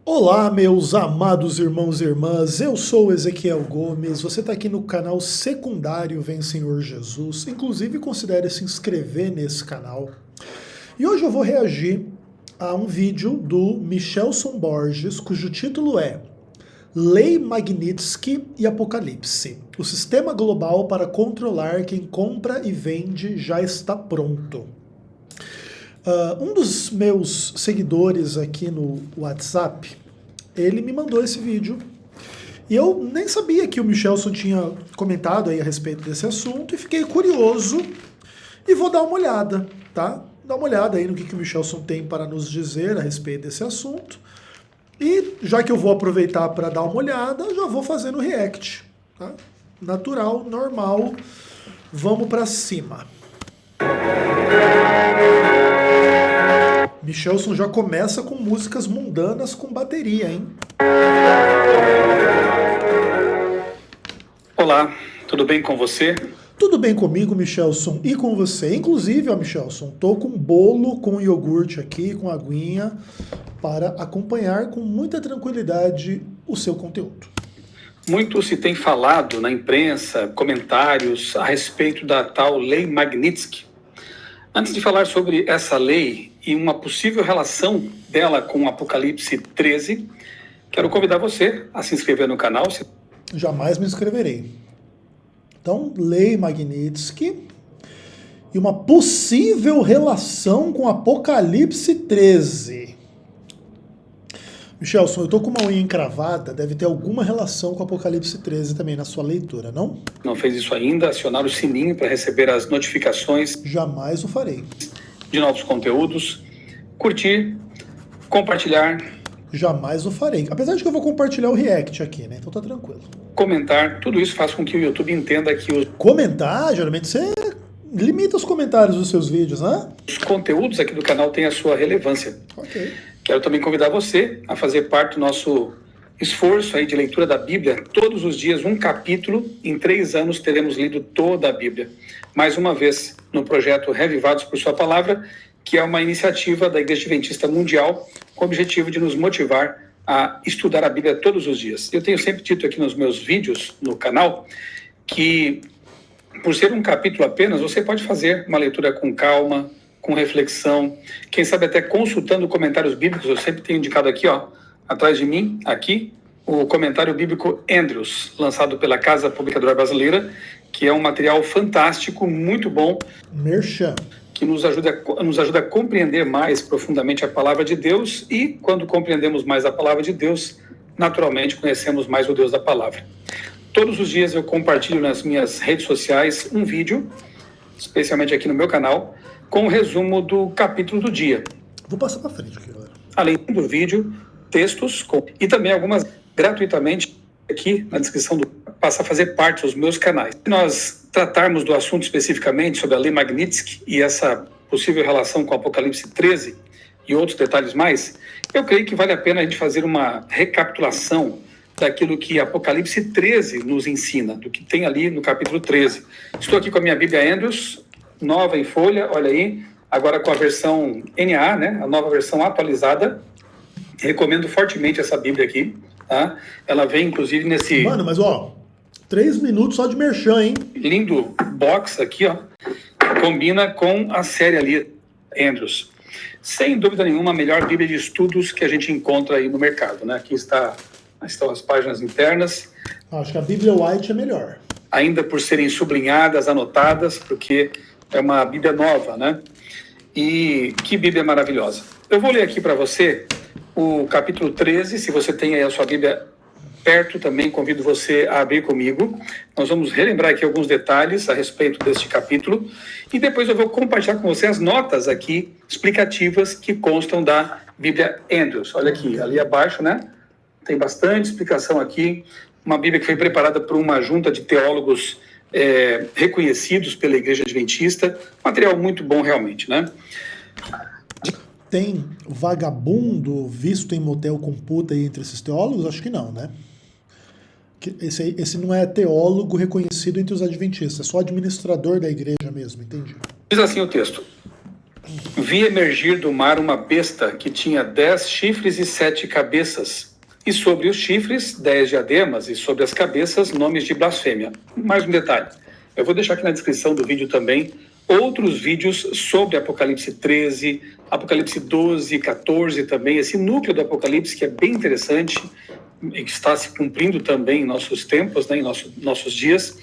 Olá, meus amados irmãos e irmãs, eu sou Ezequiel Gomes, você está aqui no canal secundário Vem Senhor Jesus, inclusive considere se inscrever nesse canal. E hoje eu vou reagir a um vídeo do Michelson Borges, cujo título é Lei Magnitsky e Apocalipse. O sistema global para controlar quem compra e vende já está pronto. Um dos meus seguidores aqui no WhatsApp, ele me mandou esse vídeo e eu nem sabia que o Michelson tinha comentado aí a respeito desse assunto e fiquei curioso e vou dar uma olhada, tá? Dar uma olhada aí no que o Michelson tem para nos dizer a respeito desse assunto. E já que eu vou aproveitar para dar uma olhada, já vou fazendo o react, tá? Natural, normal, vamos para cima. Michelson já começa com músicas mundanas com bateria, hein? Olá, tudo bem com você? Tudo bem comigo, Michelson, e com você. Inclusive, ó, Michelson, tô com bolo com iogurte aqui, com aguinha, para acompanhar com muita tranquilidade o seu conteúdo. Muito se tem falado na imprensa, comentários a respeito da tal Lei Magnitsky. Antes de falar sobre essa lei e uma possível relação dela com o Apocalipse 13, quero convidar você a se inscrever no canal. Jamais me inscreverei. Então, Lei Magnitsky e uma possível relação com Apocalipse 13. Michelson, eu tô com uma unha encravada, deve ter alguma relação com Apocalipse 13 também na sua leitura, não? Não fez isso ainda? Acionar o sininho para receber as notificações. Jamais o farei. De novos conteúdos, curtir, compartilhar. Jamais o farei. Apesar de que eu vou compartilhar o react aqui, né? Então tá tranquilo. Comentar, tudo isso faz com que o YouTube entenda que Comentar, geralmente você limita os comentários dos seus vídeos, né? os conteúdos aqui do canal têm a sua relevância. Ok. Quero também convidar você a fazer parte do nosso esforço aí de leitura da Bíblia. Todos os dias, um capítulo. Em 3 anos, teremos lido toda a Bíblia. Mais uma vez, no projeto Revivados por Sua Palavra, que é uma iniciativa da Igreja Adventista Mundial com o objetivo de nos motivar a estudar a Bíblia todos os dias. Eu tenho sempre dito aqui nos meus vídeos no canal que, por ser um capítulo apenas, você pode fazer uma leitura com calma, com reflexão, quem sabe até consultando comentários bíblicos. Eu sempre tenho indicado aqui, ó, atrás de mim, aqui, o comentário bíblico Andrews, lançado pela Casa Publicadora Brasileira, que é um material fantástico, muito bom, Merchan. que nos ajuda a compreender mais profundamente a palavra de Deus, e quando compreendemos mais a palavra de Deus, naturalmente conhecemos mais o Deus da palavra. Todos os dias eu compartilho nas minhas redes sociais um vídeo, especialmente aqui no meu canal, com o resumo do capítulo do dia. Vou passar para frente aqui, galera. Além do vídeo, textos e também algumas gratuitamente aqui na descrição passa a fazer parte dos meus canais. Se nós tratarmos do assunto especificamente sobre a Lei Magnitsky e essa possível relação com o Apocalipse 13 e outros detalhes mais, eu creio que vale a pena a gente fazer uma recapitulação daquilo que Apocalipse 13 nos ensina, do que tem ali no capítulo 13. Estou aqui com a minha Bíblia Andrews, nova em folha, olha aí, agora com a versão NA, né, a nova versão atualizada. Recomendo fortemente essa Bíblia aqui, tá? Ela vem, inclusive, nesse... Mano, mas ó, 3 minutos só de merchan, hein? lindo box aqui, ó, combina com a série ali, Andrews. Sem dúvida nenhuma, a melhor Bíblia de estudos que a gente encontra aí no mercado, né? Aqui estão as páginas internas. Acho que a Bíblia White é melhor. Ainda por serem sublinhadas, anotadas, porque é uma Bíblia nova, né? E que Bíblia maravilhosa. Eu vou ler aqui para você o capítulo 13, se você tem aí a sua Bíblia perto também, convido você a abrir comigo. Nós vamos relembrar aqui alguns detalhes a respeito deste capítulo e depois eu vou compartilhar com você as notas aqui explicativas que constam da Bíblia Andrews. Olha aqui, ali abaixo, né? Tem bastante explicação aqui. Uma Bíblia que foi preparada por uma junta de teólogos reconhecidos pela Igreja Adventista. Material muito bom realmente, né? Tem vagabundo visto em motel com puta aí entre esses teólogos? Acho que não, né? Esse não é teólogo reconhecido entre os adventistas, é só administrador da igreja mesmo, entendi. Diz assim o texto: Vi emergir do mar uma besta que tinha 10 chifres e 7 cabeças, e sobre os chifres 10 diademas, e sobre as cabeças nomes de blasfêmia. Mais um detalhe, eu vou deixar aqui na descrição do vídeo também outros vídeos sobre Apocalipse 13, Apocalipse 12, 14 também, esse núcleo do Apocalipse que é bem interessante e que está se cumprindo também em nossos tempos, né, em nossos dias,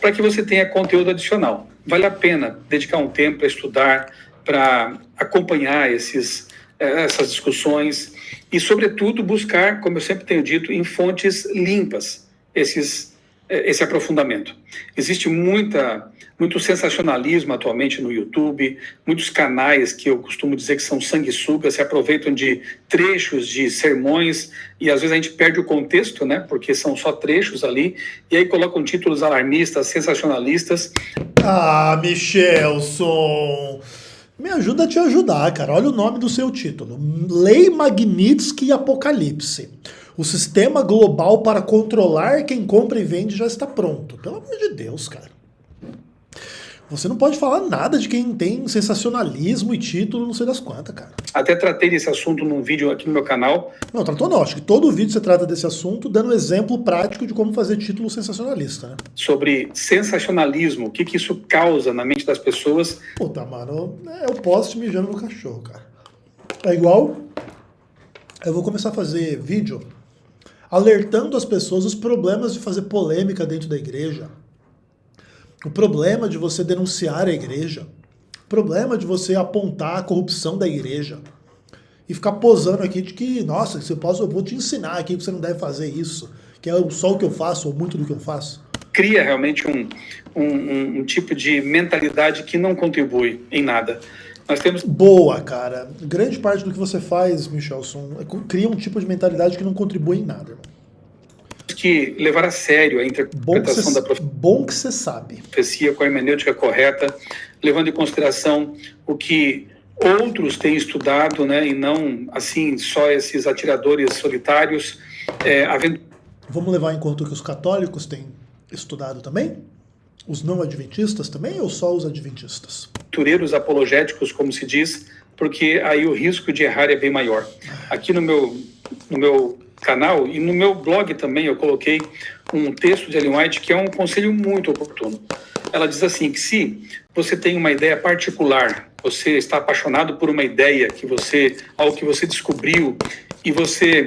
para que você tenha conteúdo adicional. Vale a pena dedicar um tempo para estudar, para acompanhar essas discussões e, sobretudo, buscar, como eu sempre tenho dito, em fontes limpas esse aprofundamento. Existe muito sensacionalismo atualmente no YouTube, muitos canais que eu costumo dizer que são sanguessugas, se aproveitam de trechos de sermões e às vezes a gente perde o contexto, né? Porque são só trechos ali, e aí colocam títulos alarmistas, sensacionalistas. Ah, Michelson, me ajuda a te ajudar, cara. Olha o nome do seu título. Lei Magnitsky Apocalipse. O sistema global para controlar quem compra e vende já está pronto. Pelo amor de Deus, cara. Você não pode falar nada de quem tem sensacionalismo e título, não sei das quantas, cara. Até tratei desse assunto num vídeo aqui no meu canal. Não, tratou não. Acho que todo vídeo você trata desse assunto, dando um exemplo prático de como fazer título sensacionalista, né? Sobre sensacionalismo, o que isso causa na mente das pessoas. Puta, mano, é o poste mijando no cachorro, cara. É igual... Eu vou começar a fazer vídeo alertando as pessoas os problemas de fazer polêmica dentro da igreja. O problema de você denunciar a igreja. O problema de você apontar a corrupção da igreja. E ficar posando aqui de que, nossa, eu vou te ensinar aqui que você não deve fazer isso. Que é só o que eu faço, ou muito do que eu faço. Cria realmente um tipo de mentalidade que não contribui em nada. Nós temos... Boa, cara. Grande parte do que você faz, Michelson, cria um tipo de mentalidade que não contribui em nada, irmão. Que levar a sério a interpretação da profecia. Bom que você sabe. Com a hermenêutica correta, levando em consideração o que outros têm estudado, né, e não, assim, só esses atiradores solitários. Vamos levar em conta o que os católicos têm estudado também? Os não adventistas também, ou só os adventistas? Aventureiros apologéticos, como se diz, porque aí o risco de errar é bem maior. Aqui no meu canal e no meu blog também eu coloquei um texto de Ellen White que é um conselho muito oportuno. Ela diz assim, que se você tem uma ideia particular, você está apaixonado por uma ideia, algo que você descobriu, e você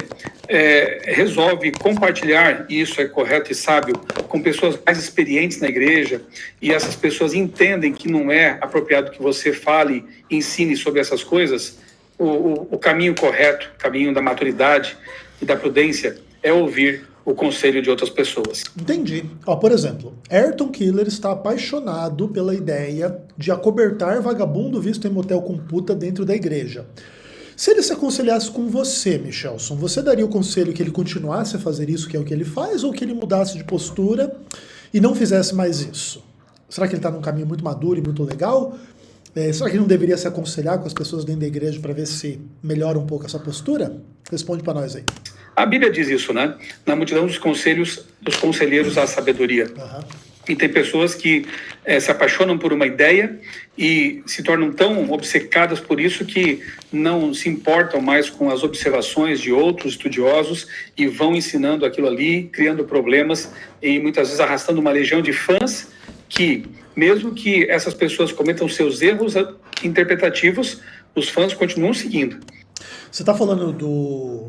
resolve compartilhar, e isso é correto e sábio, com pessoas mais experientes na igreja, e essas pessoas entendem que não é apropriado que você fale e ensine sobre essas coisas, o caminho correto, o caminho da maturidade e da prudência é ouvir o conselho de outras pessoas. Entendi. Por exemplo, Ayrton Killer está apaixonado pela ideia de acobertar vagabundo visto em motel com puta dentro da igreja. Se ele se aconselhasse com você, Michelson, você daria o conselho que ele continuasse a fazer isso, que é o que ele faz, ou que ele mudasse de postura e não fizesse mais isso? Será que ele está num caminho muito maduro e muito legal? Será que ele não deveria se aconselhar com as pessoas dentro da igreja para ver se melhora um pouco essa postura? Responde para nós aí. A Bíblia diz isso, né? Na multidão dos conselheiros há sabedoria. Uhum. E tem pessoas que se apaixonam por uma ideia e se tornam tão obcecadas por isso que não se importam mais com as observações de outros estudiosos e vão ensinando aquilo ali, criando problemas e muitas vezes arrastando uma legião de fãs que, mesmo que essas pessoas cometam seus erros interpretativos, os fãs continuam seguindo. Você está falando do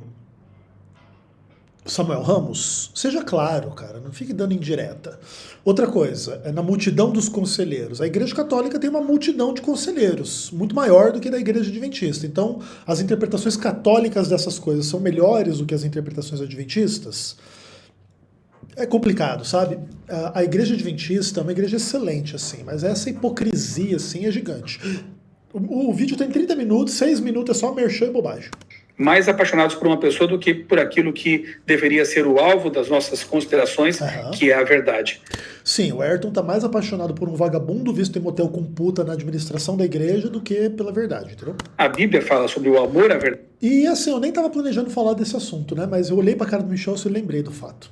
Samuel Ramos? Seja claro, cara, não fique dando indireta. Outra coisa, na multidão dos conselheiros. A Igreja Católica tem uma multidão de conselheiros, muito maior do que da Igreja Adventista. Então, as interpretações católicas dessas coisas são melhores do que as interpretações adventistas? É complicado, sabe? A Igreja Adventista é uma igreja excelente, assim, mas essa hipocrisia, assim, é gigante. O vídeo tem 30 minutos, 6 minutos é só merchan e bobagem. Mais apaixonados por uma pessoa do que por aquilo que deveria ser o alvo das nossas considerações, que é a verdade. Sim, o Ayrton tá mais apaixonado por um vagabundo visto em motel com puta na administração da igreja do que pela verdade, entendeu? A Bíblia fala sobre o amor à verdade. E assim, eu nem tava planejando falar desse assunto, né? Mas eu olhei pra cara do Michelson e lembrei do fato.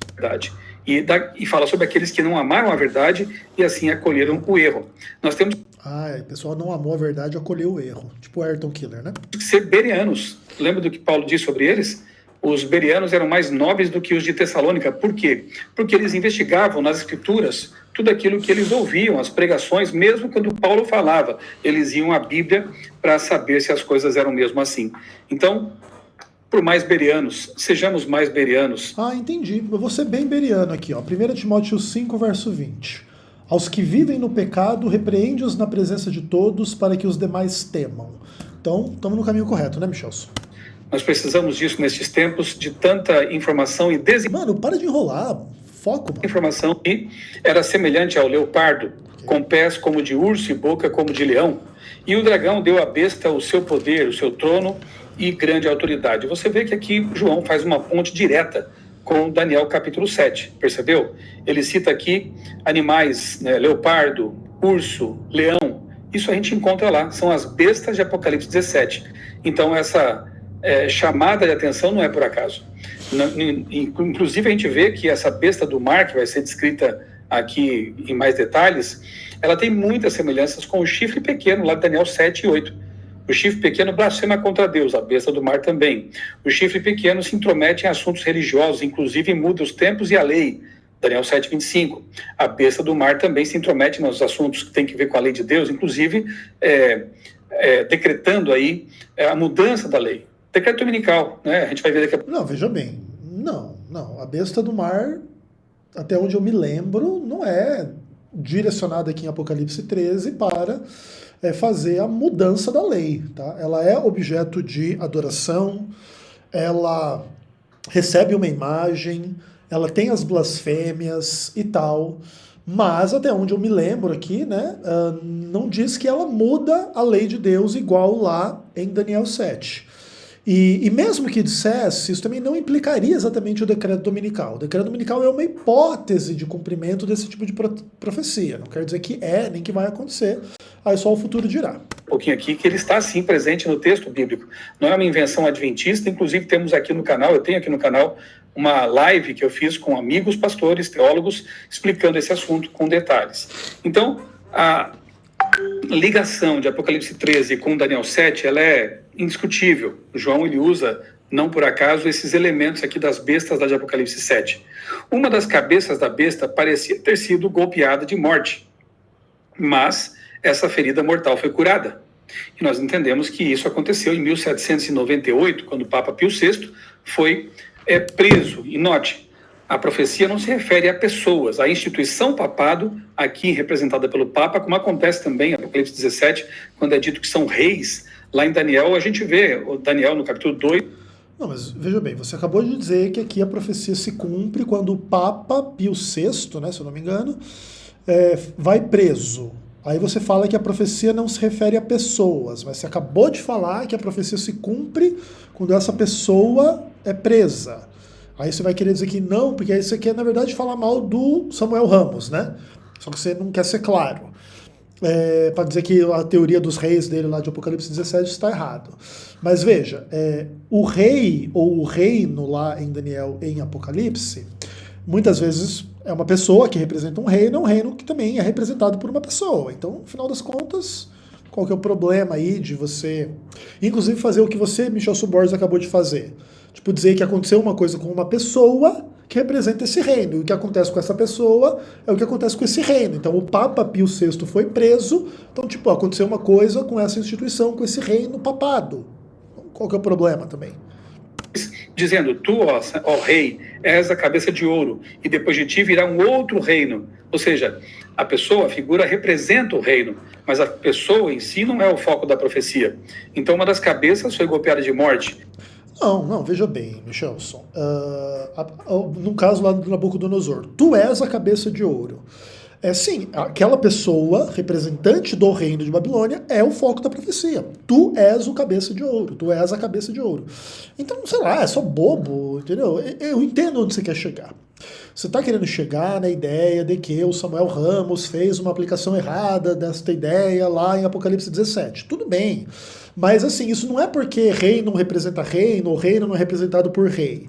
E fala sobre aqueles que não amaram a verdade e assim acolheram o erro. Nós temos... Ah, o pessoal não amou a verdade, acolheu o erro. Tipo o Ayrton Killer, né? Ser bereanos. Lembra do que Paulo disse sobre eles? Os bereanos eram mais nobres do que os de Tessalônica. Por quê? Porque eles investigavam nas escrituras tudo aquilo que eles ouviam, as pregações, mesmo quando Paulo falava. Eles iam à Bíblia para saber se as coisas eram mesmo assim. Então, por mais bereanos, sejamos mais bereanos. Ah, entendi. Eu vou ser bem beriano aqui, ó. 1 Timóteo 5, verso 20. Aos que vivem no pecado, repreende-os na presença de todos, para que os demais temam. Então, estamos no caminho correto, né, Michelson? Nós precisamos disso nestes tempos de tanta informação e desinformação. Mano, para de enrolar. Foco, mano. Informação que era semelhante ao leopardo, com pés como de urso e boca como de leão. E o dragão deu à besta o seu poder, o seu trono e grande autoridade. Você vê que aqui João faz uma ponte direta com Daniel capítulo 7, percebeu? Ele cita aqui animais, né, leopardo, urso, leão. Isso a gente encontra lá, são as bestas de Apocalipse 17. Então essa chamada de atenção não é por acaso. Inclusive a gente vê que essa besta do mar, que vai ser descrita aqui em mais detalhes, ela tem muitas semelhanças com o chifre pequeno lá de Daniel 7 e 8. O chifre pequeno blasfema contra Deus, a besta do mar também. O chifre pequeno se intromete em assuntos religiosos, inclusive muda os tempos e a lei, Daniel 7, 25. A besta do mar também se intromete nos assuntos que tem que ver com a lei de Deus, inclusive decretando aí a mudança da lei. Decreto dominical, né? A gente vai ver daqui a pouco. Não, veja bem. Não. A besta do mar, até onde eu me lembro, não é direcionada aqui em Apocalipse 13 para fazer a mudança da lei, tá? Ela é objeto de adoração, ela recebe uma imagem, ela tem as blasfêmias e tal, mas até onde eu me lembro aqui, né, não diz que ela muda a lei de Deus igual lá em Daniel 7. E mesmo que dissesse, isso também não implicaria exatamente o decreto dominical. O decreto dominical é uma hipótese de cumprimento desse tipo de profecia. Não quer dizer que nem que vai acontecer. Aí só o futuro dirá. Um pouquinho aqui, que ele está sim presente no texto bíblico. Não é uma invenção adventista, inclusive temos aqui no canal, eu tenho aqui no canal uma live que eu fiz com amigos pastores, teólogos, explicando esse assunto com detalhes. Então, a ligação de Apocalipse 13 com Daniel 7, ela é indiscutível. O João, ele usa, não por acaso, esses elementos aqui das bestas da de Apocalipse 7. Uma das cabeças da besta parecia ter sido golpeada de morte, mas essa ferida mortal foi curada. E nós entendemos que isso aconteceu em 1798, quando o Papa Pio VI foi preso. E note, a profecia não se refere a pessoas, a instituição papado, aqui representada pelo Papa, como acontece também em Apocalipse 17, quando é dito que são reis. Lá em Daniel, a gente vê o Daniel no capítulo 2. Não, mas veja bem, você acabou de dizer que aqui a profecia se cumpre quando o Papa Pio VI, né, se eu não me engano, vai preso. Aí você fala que a profecia não se refere a pessoas, mas você acabou de falar que a profecia se cumpre quando essa pessoa é presa. Aí você vai querer dizer que não, porque aí você quer, na verdade, falar mal do Samuel Ramos, né? Só que você não quer ser claro. Para dizer que a teoria dos reis dele lá de Apocalipse 17 está errado. Mas veja, o rei ou o reino lá em Daniel em Apocalipse, muitas vezes é uma pessoa que representa um reino que também é representado por uma pessoa. Então, no final das contas, qual que é o problema aí de você, inclusive, fazer o que você, Michel Borges, acabou de fazer? Tipo, dizer que aconteceu uma coisa com uma pessoa que representa esse reino. E o que acontece com essa pessoa é o que acontece com esse reino. Então, o Papa Pio VI foi preso. Então, tipo, aconteceu uma coisa com essa instituição, com esse reino papado. Qual que é o problema também? Dizendo, tu, ó rei, és a cabeça de ouro, e depois de ti virá um outro reino. Ou seja, a pessoa, a figura, representa o reino, mas a pessoa em si não é o foco da profecia. Então, uma das cabeças foi golpeada de morte. Não, veja bem, Michelson. No caso lá do Nabucodonosor, tu és a cabeça de ouro. Sim, aquela pessoa, representante do reino de Babilônia, é o foco da profecia. Tu és o cabeça de ouro, tu és a cabeça de ouro. Então, sei lá, é só bobo, entendeu? Eu entendo onde você quer chegar. Você está querendo chegar na ideia de que o Samuel Ramos fez uma aplicação errada desta ideia lá em Apocalipse 17. Tudo bem. Mas assim, isso não é porque rei não representa reino, ou reino não é representado por rei.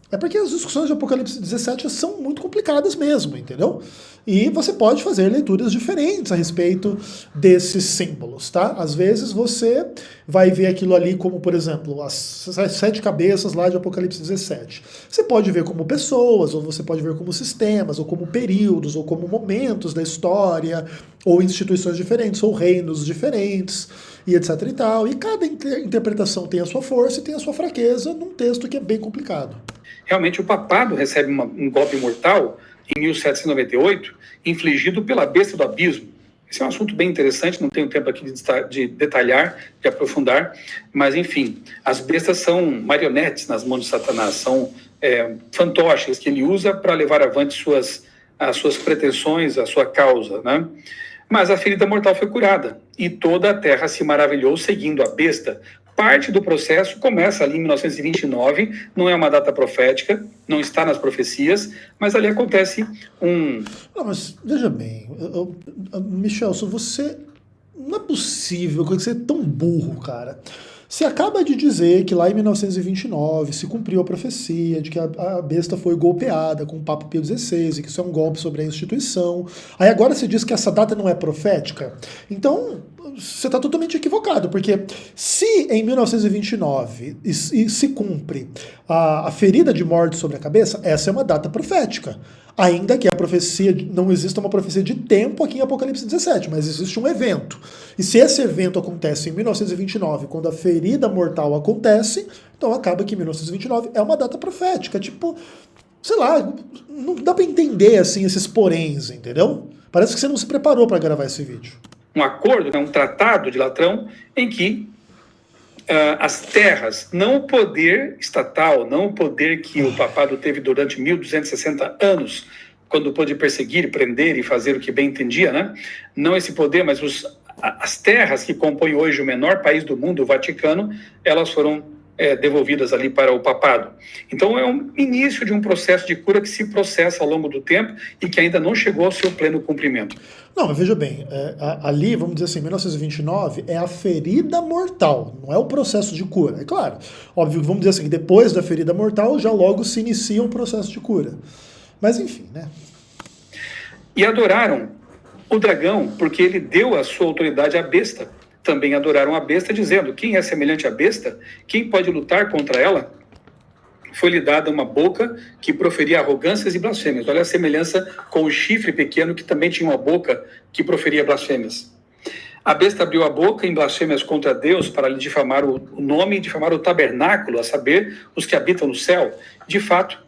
É porque as discussões de Apocalipse 17 são muito complicadas mesmo, entendeu? E você pode fazer leituras diferentes a respeito desses símbolos, tá? Às vezes você vai ver aquilo ali como, por exemplo, as 7 cabeças lá de Apocalipse 17. Você pode ver como pessoas, ou você pode ver como sistemas, ou como períodos, ou como momentos da história, ou instituições diferentes, ou reinos diferentes, e etc e tal. E cada interpretação tem a sua força e tem a sua fraqueza num texto que é bem complicado. Realmente, o papado recebe um golpe mortal em 1798, infligido pela besta do abismo. Esse é um assunto bem interessante, não tenho tempo aqui de detalhar, de aprofundar, mas, enfim, as bestas são marionetes nas mãos de Satanás, são fantoches que ele usa para levar avante as suas pretensões, a sua causa, né? Mas a ferida mortal foi curada, e toda a terra se maravilhou seguindo a besta. Parte do processo começa ali em 1929, não é uma data profética, não está nas profecias, mas ali acontece um... Não, mas veja bem, Michelson, você... Não é possível que você é tão burro, cara. Você acaba de dizer que lá em 1929 se cumpriu a profecia de que a besta foi golpeada com o Papa Pio XVI e que isso é um golpe sobre a instituição. Aí agora você diz que essa data não é profética? Então você está totalmente equivocado, porque se em 1929 se cumpre a ferida de morte sobre a cabeça, essa é uma data profética. Ainda que a profecia, não exista uma profecia de tempo aqui em Apocalipse 17, mas existe um evento. E se esse evento acontece em 1929, quando a ferida mortal acontece, então acaba que 1929 é uma data profética. Tipo, sei lá, não dá pra entender assim esses poréns, entendeu? Parece que você não se preparou para gravar esse vídeo. Um acordo, um tratado de Latrão, em que as terras, não o poder estatal, não o poder que o papado teve durante 1260 anos, quando pôde perseguir, prender e fazer o que bem entendia, né? Não esse poder, mas as terras que compõem hoje o menor país do mundo, o Vaticano, elas foram devolvidas ali para o papado. Então é um início de um processo de cura que se processa ao longo do tempo e que ainda não chegou ao seu pleno cumprimento. Não, mas veja bem, ali, vamos dizer assim, 1929 é a ferida mortal, não é o processo de cura. É claro, óbvio que vamos dizer assim, depois da ferida mortal já logo se inicia o processo de cura. Mas enfim, né? E adoraram o dragão porque ele deu a sua autoridade à besta. Também adoraram a besta, dizendo: quem é semelhante à besta? Quem pode lutar contra ela? Foi-lhe dada uma boca que proferia arrogâncias e blasfêmias. Olha a semelhança com o chifre pequeno, que também tinha uma boca que proferia blasfêmias. A besta abriu a boca em blasfêmias contra Deus para lhe difamar o nome e difamar o tabernáculo, a saber, os que habitam no céu. De fato,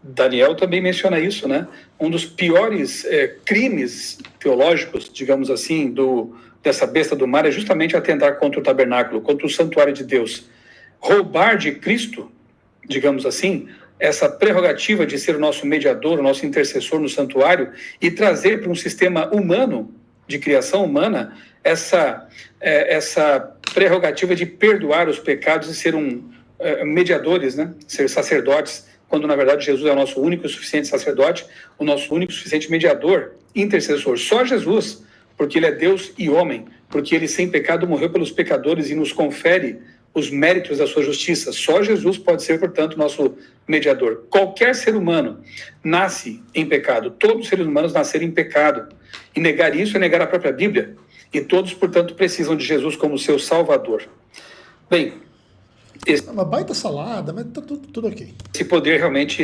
Daniel também menciona isso, né? Um dos piores crimes teológicos, digamos assim, dessa besta do mar é justamente atentar contra o tabernáculo, contra o santuário de Deus. Roubar de Cristo, digamos assim, essa prerrogativa de ser o nosso mediador, o nosso intercessor no santuário e trazer para um sistema humano, de criação humana, essa prerrogativa de perdoar os pecados e ser mediadores, né? Ser sacerdotes, quando na verdade Jesus é o nosso único e suficiente sacerdote, o nosso único e suficiente mediador, intercessor. Só Jesus, porque ele é Deus e homem, porque ele sem pecado morreu pelos pecadores e nos confere os méritos da sua justiça. Só Jesus pode ser, portanto, nosso mediador. Qualquer ser humano nasce em pecado. Todos os seres humanos nasceram em pecado. E negar isso é negar a própria Bíblia. E todos, portanto, precisam de Jesus como seu Salvador. Bem, uma baita salada, mas tá tudo ok. Esse poder realmente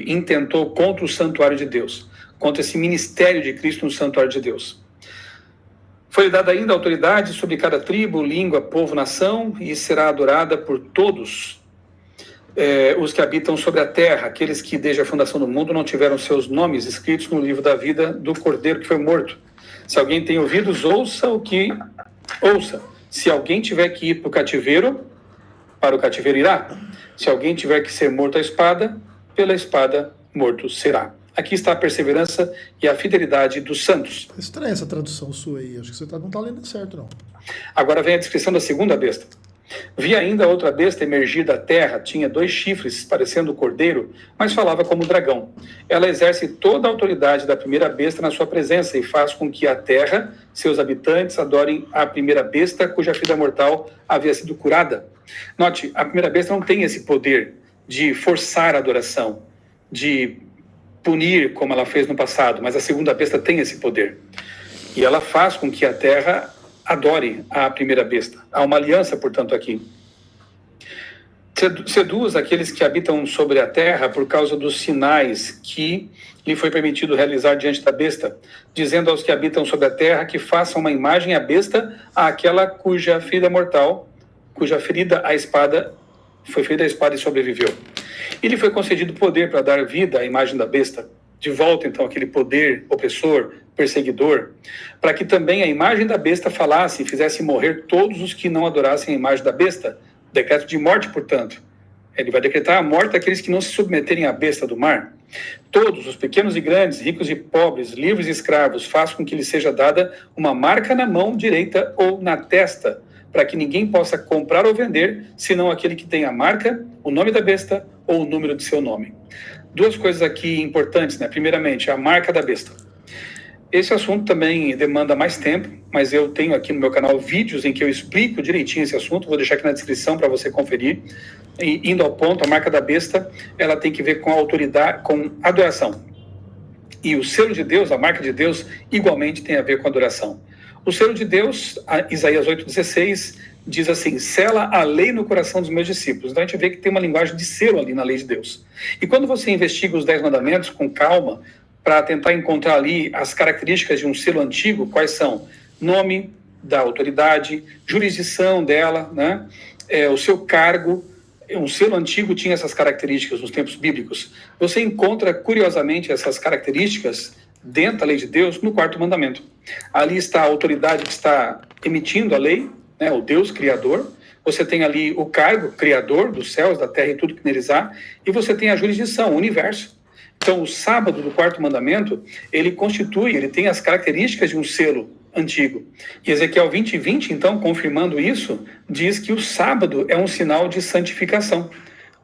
intentou contra o santuário de Deus, contra esse ministério de Cristo no santuário de Deus. Foi dada ainda autoridade sobre cada tribo, língua, povo, nação, e será adorada por todos os que habitam sobre a terra, aqueles que desde a fundação do mundo não tiveram seus nomes escritos no livro da vida do Cordeiro que foi morto. Se alguém tem ouvidos, ouça o que ouça. Se alguém tiver que ir para o cativeiro irá. Se alguém tiver que ser morto à espada, pela espada morto será. Aqui está a perseverança e a fidelidade dos santos. Estranha essa tradução sua aí, acho que você não está lendo certo, não. Agora vem a descrição da segunda besta. Vi ainda outra besta emergir da terra, tinha 2 chifres, parecendo cordeiro, mas falava como dragão. Ela exerce toda a autoridade da primeira besta na sua presença e faz com que a terra, seus habitantes, adorem a primeira besta, cuja ferida mortal havia sido curada. Note, a primeira besta não tem esse poder de forçar a adoração, de punir como ela fez no passado, mas a segunda besta tem esse poder. E ela faz com que a terra adore a primeira besta. Há uma aliança, portanto, aqui. Seduz aqueles que habitam sobre a terra por causa dos sinais que lhe foi permitido realizar diante da besta, dizendo aos que habitam sobre a terra que façam uma imagem à besta, àquela cuja ferida mortal, cuja ferida a espada, foi ferida a espada e sobreviveu. E lhe foi concedido poder para dar vida à imagem da besta, de volta então aquele poder opressor, perseguidor, para que também a imagem da besta falasse e fizesse morrer todos os que não adorassem a imagem da besta. Decreto de morte, portanto. Ele vai decretar a morte daqueles que não se submeterem à besta do mar. Todos, os pequenos e grandes, ricos e pobres, livres e escravos, façam com que lhes seja dada uma marca na mão direita ou na testa, para que ninguém possa comprar ou vender, senão aquele que tem a marca, o nome da besta ou o número de seu nome. Duas coisas aqui importantes, né? Primeiramente, a marca da besta. Esse assunto também demanda mais tempo, mas eu tenho aqui no meu canal vídeos em que eu explico direitinho esse assunto, vou deixar aqui na descrição para você conferir. E, indo ao ponto, a marca da besta, ela tem que ver com a autoridade, com adoração. E o selo de Deus, a marca de Deus, igualmente tem a ver com adoração. O selo de Deus, Isaías 8,16, diz assim: sela a lei no coração dos meus discípulos. Então a gente vê que tem uma linguagem de selo ali na lei de Deus. E quando você investiga os 10 mandamentos com calma, para tentar encontrar ali as características de um selo antigo, quais são? Nome da autoridade, jurisdição dela, né? O seu cargo. Um selo antigo tinha essas características nos tempos bíblicos. Você encontra, curiosamente, essas características dentro da lei de Deus no quarto mandamento. Ali está a autoridade que está emitindo a lei, né? O Deus Criador. Você tem ali o cargo, Criador dos céus, da terra e tudo que neles há. E você tem a jurisdição, o universo. Então, o sábado do quarto mandamento, ele tem as características de um selo antigo. E Ezequiel 20:20, então, confirmando isso, diz que o sábado é um sinal de santificação.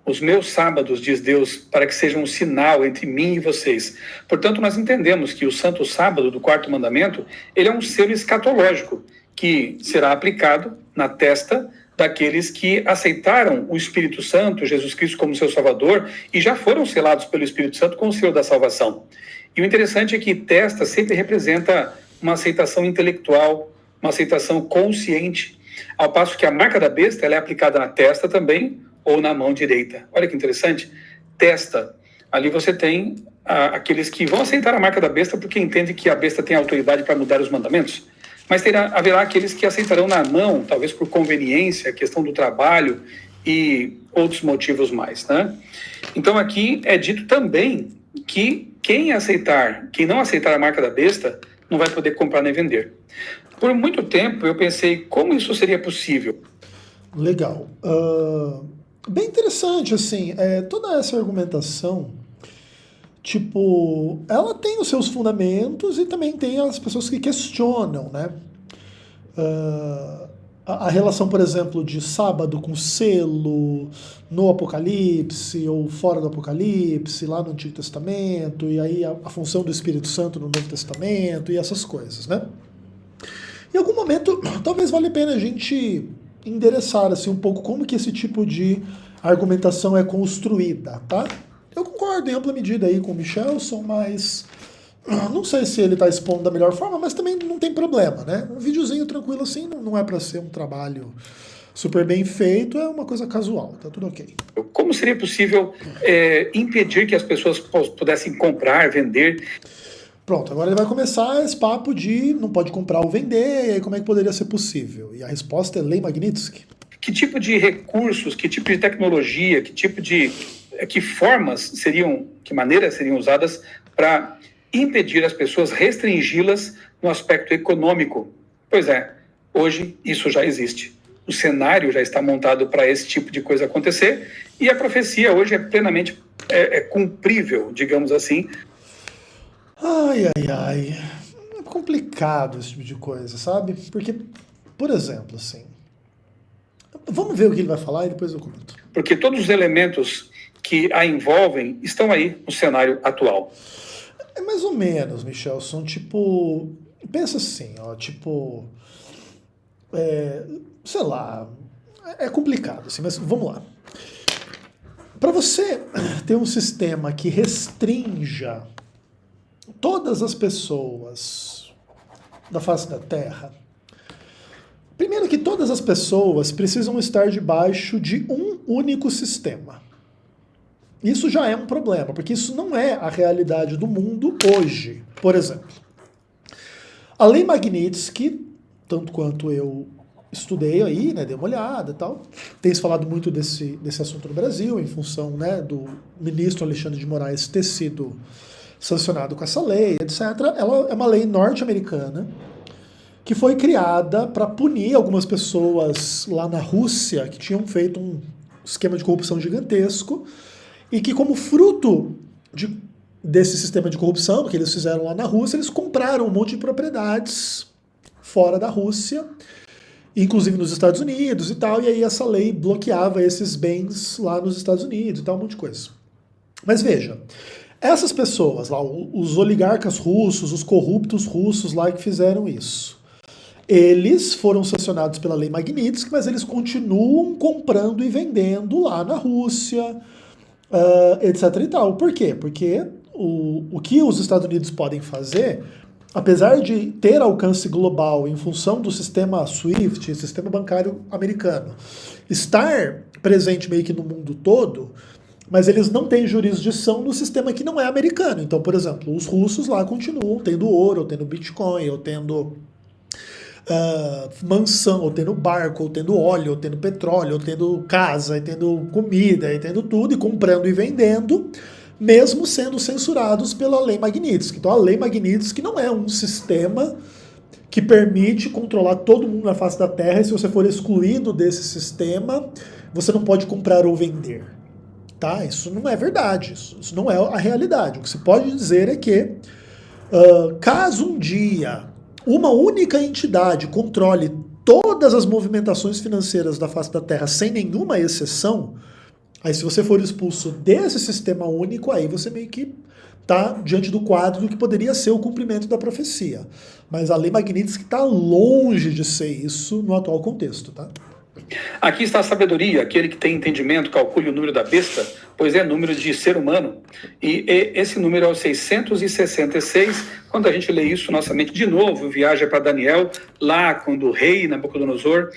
Os meus sábados, diz Deus, para que sejam um sinal entre mim e vocês. Portanto, nós entendemos que o santo sábado do quarto mandamento, ele é um selo escatológico, que será aplicado na testa daqueles que aceitaram o Espírito Santo, Jesus Cristo como seu Salvador, e já foram selados pelo Espírito Santo com o selo da salvação. E o interessante é que testa sempre representa uma aceitação intelectual, uma aceitação consciente, ao passo que a marca da besta ela é aplicada na testa também, ou na mão direita. Olha que interessante. Testa. Ali você tem aqueles que vão aceitar a marca da besta porque entendem que a besta tem autoridade para mudar os mandamentos. Mas haverá aqueles que aceitarão na mão, talvez por conveniência, questão do trabalho e outros motivos mais, né? Então aqui é dito também que quem não aceitar a marca da besta, não vai poder comprar nem vender. Por muito tempo eu pensei como isso seria possível. Legal. Bem interessante, assim, toda essa argumentação, tipo, ela tem os seus fundamentos e também tem as pessoas que questionam, né? A relação, por exemplo, de sábado com selo no Apocalipse ou fora do Apocalipse, lá no Antigo Testamento, e aí a função do Espírito Santo no Novo Testamento e essas coisas, né? Em algum momento, talvez valha a pena a gente endereçar assim, um pouco como que esse tipo de argumentação é construída, tá? Eu concordo em ampla medida aí com o Michelson, mas não sei se ele está expondo da melhor forma, mas também não tem problema, né? Um videozinho tranquilo assim não é para ser um trabalho super bem feito, é uma coisa casual, tá tudo ok. Como seria possível impedir que as pessoas pudessem comprar, vender? Pronto, agora ele vai começar esse papo de não pode comprar ou vender, e aí como é que poderia ser possível? E a resposta é Lei Magnitsky. Que tipo de recursos, que tipo de tecnologia, que formas que maneiras seriam usadas para impedir as pessoas, restringi-las no aspecto econômico? Pois é, hoje isso já existe. O cenário já está montado para esse tipo de coisa acontecer e a profecia hoje é plenamente cumprível, digamos assim. Ai. É complicado esse tipo de coisa, sabe? Porque, por exemplo, assim, vamos ver o que ele vai falar e depois eu comento. Porque todos os elementos que a envolvem estão aí no cenário atual. É mais ou menos, Michelson, tipo, pensa assim, ó, tipo, sei lá, é complicado, assim, mas vamos lá. Para você ter um sistema que restrinja todas as pessoas da face da Terra, primeiro que todas as pessoas precisam estar debaixo de um único sistema. Isso já é um problema, porque isso não é a realidade do mundo hoje. Por exemplo, a Lei Magnitsky, tanto quanto eu estudei aí, né, dei uma olhada e tal, tem se falado muito desse assunto no Brasil, em função, né, do ministro Alexandre de Moraes ter sido sancionado com essa lei, etc. Ela é uma lei norte-americana que foi criada para punir algumas pessoas lá na Rússia que tinham feito um esquema de corrupção gigantesco e que, como fruto desse sistema de corrupção que eles fizeram lá na Rússia, eles compraram um monte de propriedades fora da Rússia, inclusive nos Estados Unidos e tal, e aí essa lei bloqueava esses bens lá nos Estados Unidos e tal, um monte de coisa. Mas veja, essas pessoas lá, os oligarcas russos, os corruptos russos lá que fizeram isso, eles foram sancionados pela Lei Magnitsky, mas eles continuam comprando e vendendo lá na Rússia, etc e tal. Por quê? Porque o que os Estados Unidos podem fazer, apesar de ter alcance global em função do sistema SWIFT, sistema bancário americano, estar presente meio que no mundo todo, mas eles não têm jurisdição no sistema que não é americano. Então, por exemplo, os russos lá continuam tendo ouro, ou tendo Bitcoin, ou tendo mansão, ou tendo barco, ou tendo óleo, ou tendo petróleo, ou tendo casa, e tendo comida, e tendo tudo, e comprando e vendendo, mesmo sendo censurados pela Lei Magnitsky. Então a Lei Magnitsky não é um sistema que permite controlar todo mundo na face da Terra, e se você for excluído desse sistema, você não pode comprar ou vender. Tá? Isso não é verdade, isso não é a realidade. O que se pode dizer é que, caso um dia uma única entidade controle todas as movimentações financeiras da face da Terra sem nenhuma exceção, aí se você for expulso desse sistema único, aí você meio que está diante do quadro do que poderia ser o cumprimento da profecia. Mas a Lei Magnitsky está longe de ser isso no atual contexto, tá? Aqui está a sabedoria, aquele que tem entendimento calcule o número da besta, pois é número de ser humano, e esse número é o 666. Quando a gente lê isso, nossa mente de novo viaja para Daniel, lá quando o rei Nabucodonosor,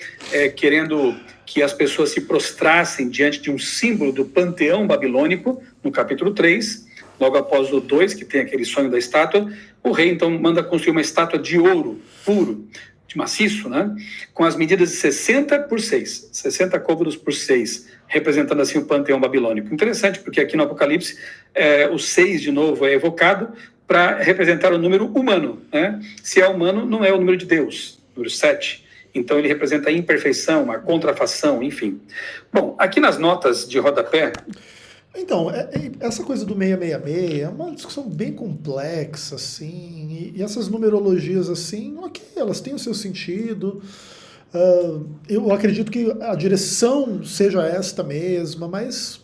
querendo que as pessoas se prostrassem diante de um símbolo do panteão babilônico, no capítulo 3, logo após o 2, que tem aquele sonho da estátua, o rei então manda construir uma estátua de ouro puro, de maciço, né? Com as medidas de 60 por 6, 60 côvados por 6, representando assim o panteão babilônico. Interessante, porque aqui no Apocalipse o 6 de novo é evocado para representar o número humano, né? Se é humano, não é o número de Deus, número 7. Então ele representa a imperfeição, a contrafação, enfim. Bom, aqui nas notas de rodapé... Então, essa coisa do 666 é uma discussão bem complexa, assim, e essas numerologias, assim, ok, elas têm o seu sentido, eu acredito que a direção seja esta mesma, mas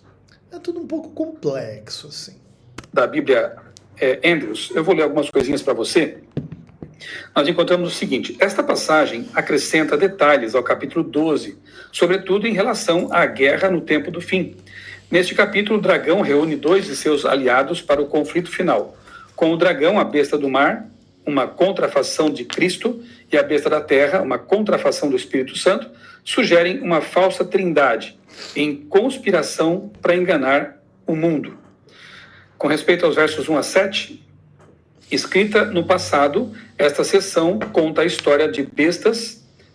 é tudo um pouco complexo, assim. Da Bíblia Andrews, eu vou ler algumas coisinhas para você. Nós encontramos o seguinte: esta passagem acrescenta detalhes ao capítulo 12, sobretudo em relação à guerra no tempo do fim. Neste capítulo, o dragão reúne 2 de seus aliados para o conflito final. Com o dragão, a besta do mar, uma contrafação de Cristo, e a besta da terra, uma contrafação do Espírito Santo, sugerem uma falsa trindade em conspiração para enganar o mundo. Com respeito aos versos 1 a 7, escrita no passado, esta seção conta a história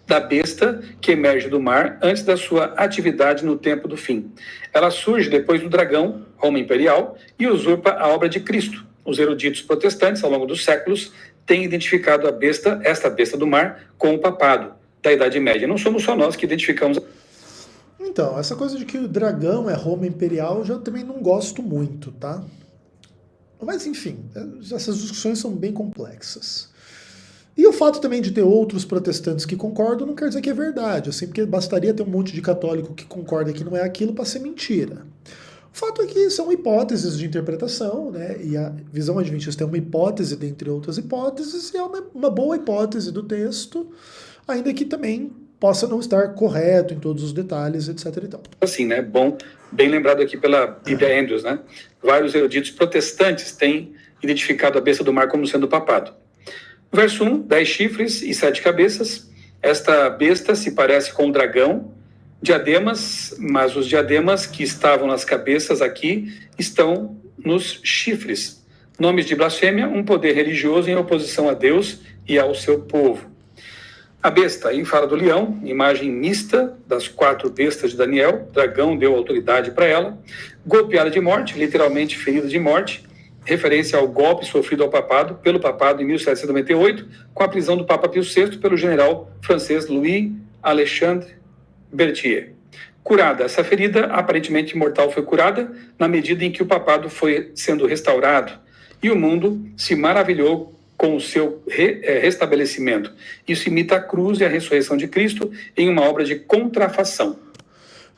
da besta que emerge do mar antes da sua atividade no tempo do fim. Ela surge depois do dragão, Roma Imperial, e usurpa a obra de Cristo. Os eruditos protestantes, ao longo dos séculos, têm identificado esta besta do mar com o papado da Idade Média. Não somos só nós que identificamos. Então, essa coisa de que o dragão é Roma Imperial, eu já também não gosto muito, tá? Mas, enfim, essas discussões são bem complexas. E o fato também de ter outros protestantes que concordam não quer dizer que é verdade, assim, porque bastaria ter um monte de católico que concorda que não é aquilo para ser mentira. O fato é que são hipóteses de interpretação, né? E a visão adventista é uma hipótese dentre outras hipóteses, e é uma boa hipótese do texto, ainda que também possa não estar correto em todos os detalhes, etc. e tal. Assim, né? Bom, bem lembrado aqui pela Bíblia Andrews, né? Vários eruditos protestantes têm identificado a besta do mar como sendo o papado. Verso 1, 10 chifres e 7 cabeças. Esta besta se parece com um dragão, diademas, mas os diademas que estavam nas cabeças aqui estão nos chifres. Nomes de blasfêmia, um poder religioso em oposição a Deus e ao seu povo. A besta, aí fala do leão, imagem mista das 4 bestas de Daniel, dragão deu autoridade para ela, golpeada de morte, literalmente ferida de morte, referência ao golpe sofrido pelo papado em 1798, com a prisão do Papa Pio VI pelo general francês Louis Alexandre Berthier. Curada, essa ferida aparentemente mortal foi curada na medida em que o papado foi sendo restaurado e o mundo se maravilhou com o seu restabelecimento. Isso imita a cruz e a ressurreição de Cristo em uma obra de contrafação.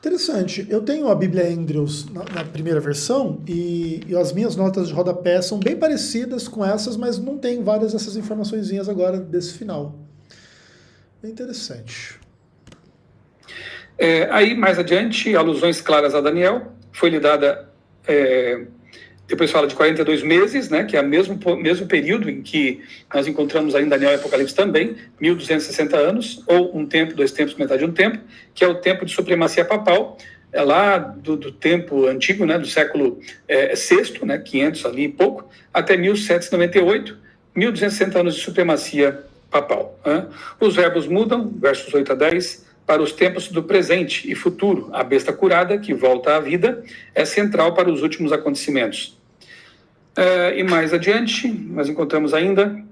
Interessante. Eu tenho a Bíblia Andrews na primeira versão e as minhas notas de rodapé são bem parecidas com essas, mas não tem várias dessas informaçõezinhas agora desse final. É interessante. Aí, mais adiante, alusões claras a Daniel. Foi-lhe dada... depois fala de 42 meses, né, que é o mesmo período em que nós encontramos aí em Daniel e Apocalipse também, 1260 anos, ou um tempo, 2 tempos, metade de um tempo, que é o tempo de supremacia papal, lá do tempo antigo, né, do século VI, né, 500 ali e pouco, até 1798, 1260 anos de supremacia papal. Né? Os verbos mudam, versos 8 a 10, para os tempos do presente e futuro. A besta curada, que volta à vida, é central para os últimos acontecimentos. E mais adiante, nós encontramos ainda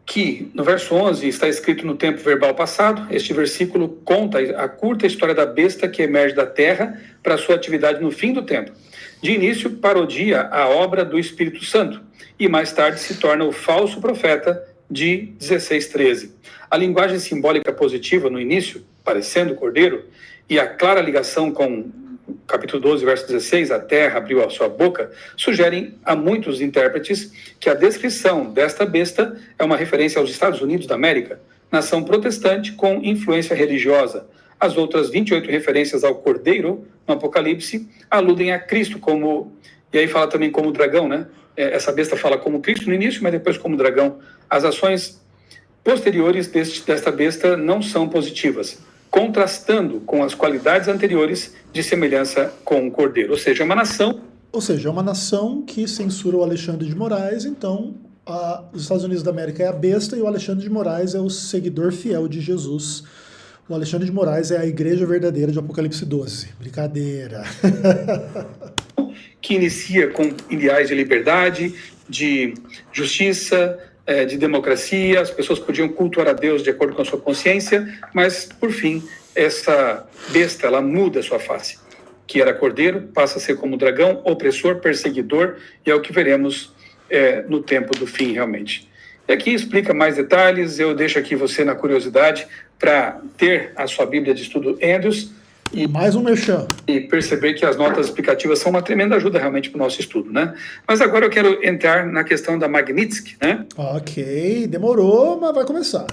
que no verso 11 está escrito no tempo verbal passado. Este versículo conta a curta história da besta que emerge da terra para sua atividade no fim do tempo. De início, parodia a obra do Espírito Santo e mais tarde se torna o falso profeta de 16:13. A linguagem simbólica positiva no início, parecendo o cordeiro, e a clara ligação com capítulo 12, verso 16, a terra abriu a sua boca, sugerem a muitos intérpretes que a descrição desta besta é uma referência aos Estados Unidos da América, nação protestante com influência religiosa. As outras 28 referências ao cordeiro no Apocalipse aludem a Cristo como... E aí fala também como dragão, né? Essa besta fala como Cristo no início, mas depois como dragão. As ações posteriores desta besta não são positivas, contrastando com as qualidades anteriores de semelhança com o cordeiro. Ou seja, é uma nação que censura o Alexandre de Moraes, então os Estados Unidos da América é a besta e o Alexandre de Moraes é o seguidor fiel de Jesus. O Alexandre de Moraes é a igreja verdadeira de Apocalipse 12. Brincadeira. Que inicia com ideais de liberdade, de justiça, de democracia, as pessoas podiam cultuar a Deus de acordo com a sua consciência, mas, por fim, essa besta, ela muda a sua face, que era cordeiro, passa a ser como dragão, opressor, perseguidor, e é o que veremos no tempo do fim, realmente. E aqui explica mais detalhes, eu deixo aqui você na curiosidade para ter a sua Bíblia de Estudo Andrews, e mais um merchan. E perceber que as notas explicativas são uma tremenda ajuda realmente para o nosso estudo, né? Mas agora eu quero entrar na questão da Magnitsky, né? Ok, demorou, mas vai começar.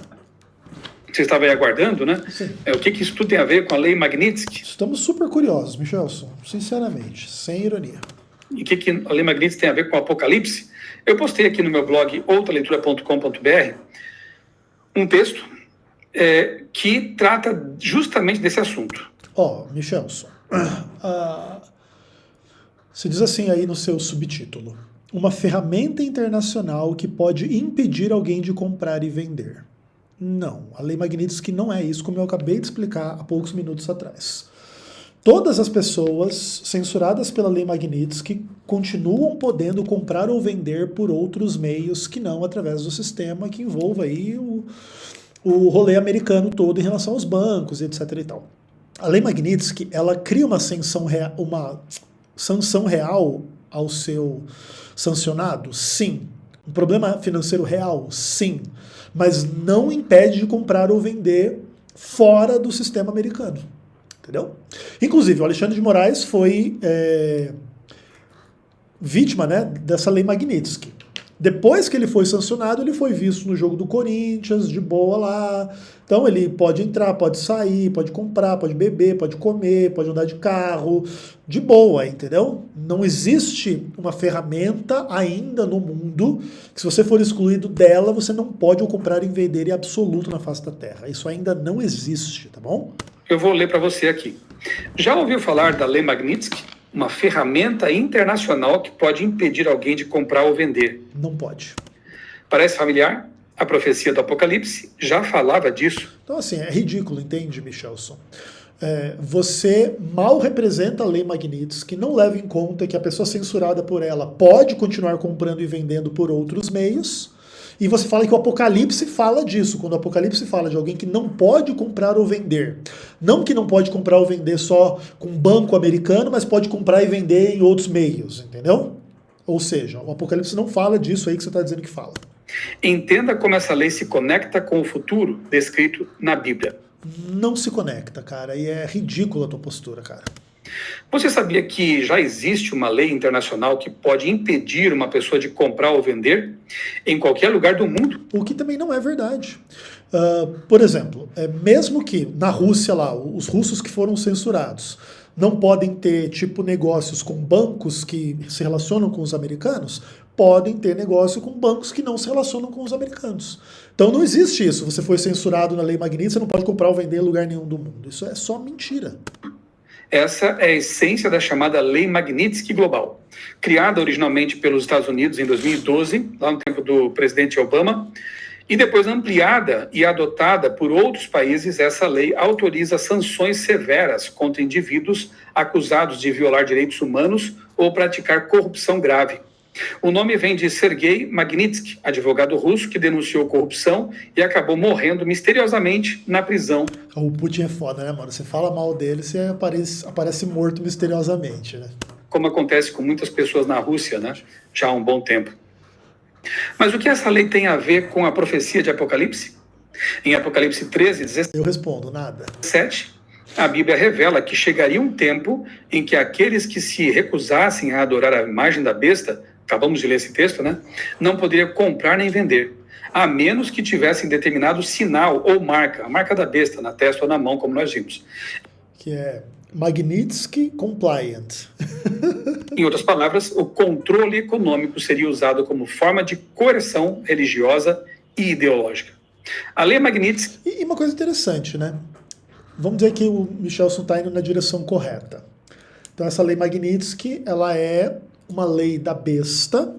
Você estava aí aguardando, né? Sim. O que isso tudo tem a ver com a lei Magnitsky? Estamos super curiosos, Michelson, sinceramente, sem ironia. E o que a lei Magnitsky tem a ver com o Apocalipse? Eu postei aqui no meu blog outraleitura.com.br um texto que trata justamente desse assunto. Michelson, se diz assim aí no seu subtítulo, uma ferramenta internacional que pode impedir alguém de comprar e vender. Não, a lei Magnitsky não é isso, como eu acabei de explicar há poucos minutos atrás. Todas as pessoas censuradas pela lei Magnitsky continuam podendo comprar ou vender por outros meios que não através do sistema que envolva aí o rolê americano todo em relação aos bancos, etc. e tal. A lei Magnitsky, ela cria uma sanção real ao seu sancionado? Sim. Um problema financeiro real? Sim. Mas não impede de comprar ou vender fora do sistema americano. Entendeu? Inclusive, o Alexandre de Moraes foi vítima, né, dessa lei Magnitsky. Depois que ele foi sancionado, ele foi visto no jogo do Corinthians, de boa lá. Então ele pode entrar, pode sair, pode comprar, pode beber, pode comer, pode andar de carro, de boa, entendeu? Não existe uma ferramenta ainda no mundo que, se você for excluído dela, você não pode comprar e vender em absoluto na face da Terra. Isso ainda não existe, tá bom? Eu vou ler para você aqui. Já ouviu falar da Lei Magnitsky? Uma ferramenta internacional que pode impedir alguém de comprar ou vender. Não pode. Parece familiar? A profecia do Apocalipse já falava disso. Então, assim, é ridículo, entende, Michelson? Você mal representa a Lei Magnitsky, não leva em conta que a pessoa censurada por ela pode continuar comprando e vendendo por outros meios, e você fala que o Apocalipse fala disso, quando o Apocalipse fala de alguém que não pode comprar ou vender. Não que não pode comprar ou vender só com um banco americano, mas pode comprar e vender em outros meios, entendeu? Ou seja, o Apocalipse não fala disso aí que você está dizendo que fala. Entenda como essa lei se conecta com o futuro descrito na Bíblia. Não se conecta, cara, e é ridícula a tua postura, cara. Você sabia que já existe uma lei internacional que pode impedir uma pessoa de comprar ou vender em qualquer lugar do mundo? O que também não é verdade. Por exemplo, mesmo que na Rússia lá, os russos que foram censurados não podem ter tipo negócios com bancos que se relacionam com os americanos, podem ter negócio com bancos que não se relacionam com os americanos. Então não existe isso. Você foi censurado na Lei Magnitsky, você não pode comprar ou vender em lugar nenhum do mundo. Isso é só mentira. Essa é a essência da chamada Lei Magnitsky Global. Criada originalmente pelos Estados Unidos em 2012, lá no tempo do presidente Obama, e depois ampliada e adotada por outros países, essa lei autoriza sanções severas contra indivíduos acusados de violar direitos humanos ou praticar corrupção grave. O nome vem de Sergei Magnitsky, advogado russo que denunciou corrupção e acabou morrendo misteriosamente na prisão. O Putin é foda, né, mano? Você fala mal dele, você aparece morto misteriosamente, né? Como acontece com muitas pessoas na Rússia, né? Já há um bom tempo. Mas o que essa lei tem a ver com a profecia de Apocalipse? Em Apocalipse 13, 17, eu respondo, nada. A Bíblia revela que chegaria um tempo em que aqueles que se recusassem a adorar a imagem da besta, acabamos de ler esse texto, né? Não poderiam comprar nem vender, a menos que tivessem determinado sinal ou marca, a marca da besta na testa ou na mão, como nós vimos. Que é Magnitsky Compliant. Em outras palavras, o controle econômico seria usado como forma de coerção religiosa e ideológica. A Lei Magnitsky... E uma coisa interessante, né? Vamos dizer que o Michelson está indo na direção correta. Então essa Lei Magnitsky, ela é uma lei da besta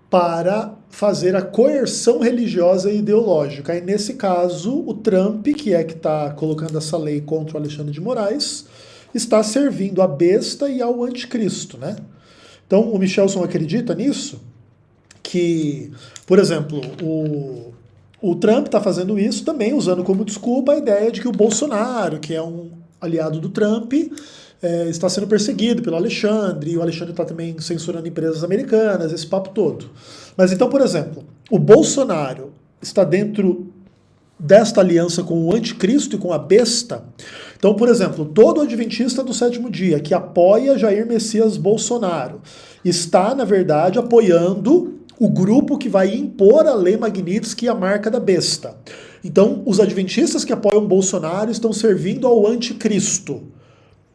para fazer a coerção religiosa e ideológica. E nesse caso, o Trump, que está colocando essa lei contra o Alexandre de Moraes, está servindo à besta e ao anticristo, né? Então o Michelson acredita nisso? Que, por exemplo, o Trump está fazendo isso também usando como desculpa a ideia de que o Bolsonaro, que é um aliado do Trump, está sendo perseguido pelo Alexandre, e o Alexandre está também censurando empresas americanas, esse papo todo. Mas então, por exemplo, o Bolsonaro está dentro desta aliança com o anticristo e com a besta. Então, por exemplo, todo adventista do sétimo dia que apoia Jair Messias Bolsonaro está, na verdade, apoiando o grupo que vai impor a Lei Magnitsky e a marca da besta. Então, os adventistas que apoiam Bolsonaro estão servindo ao anticristo,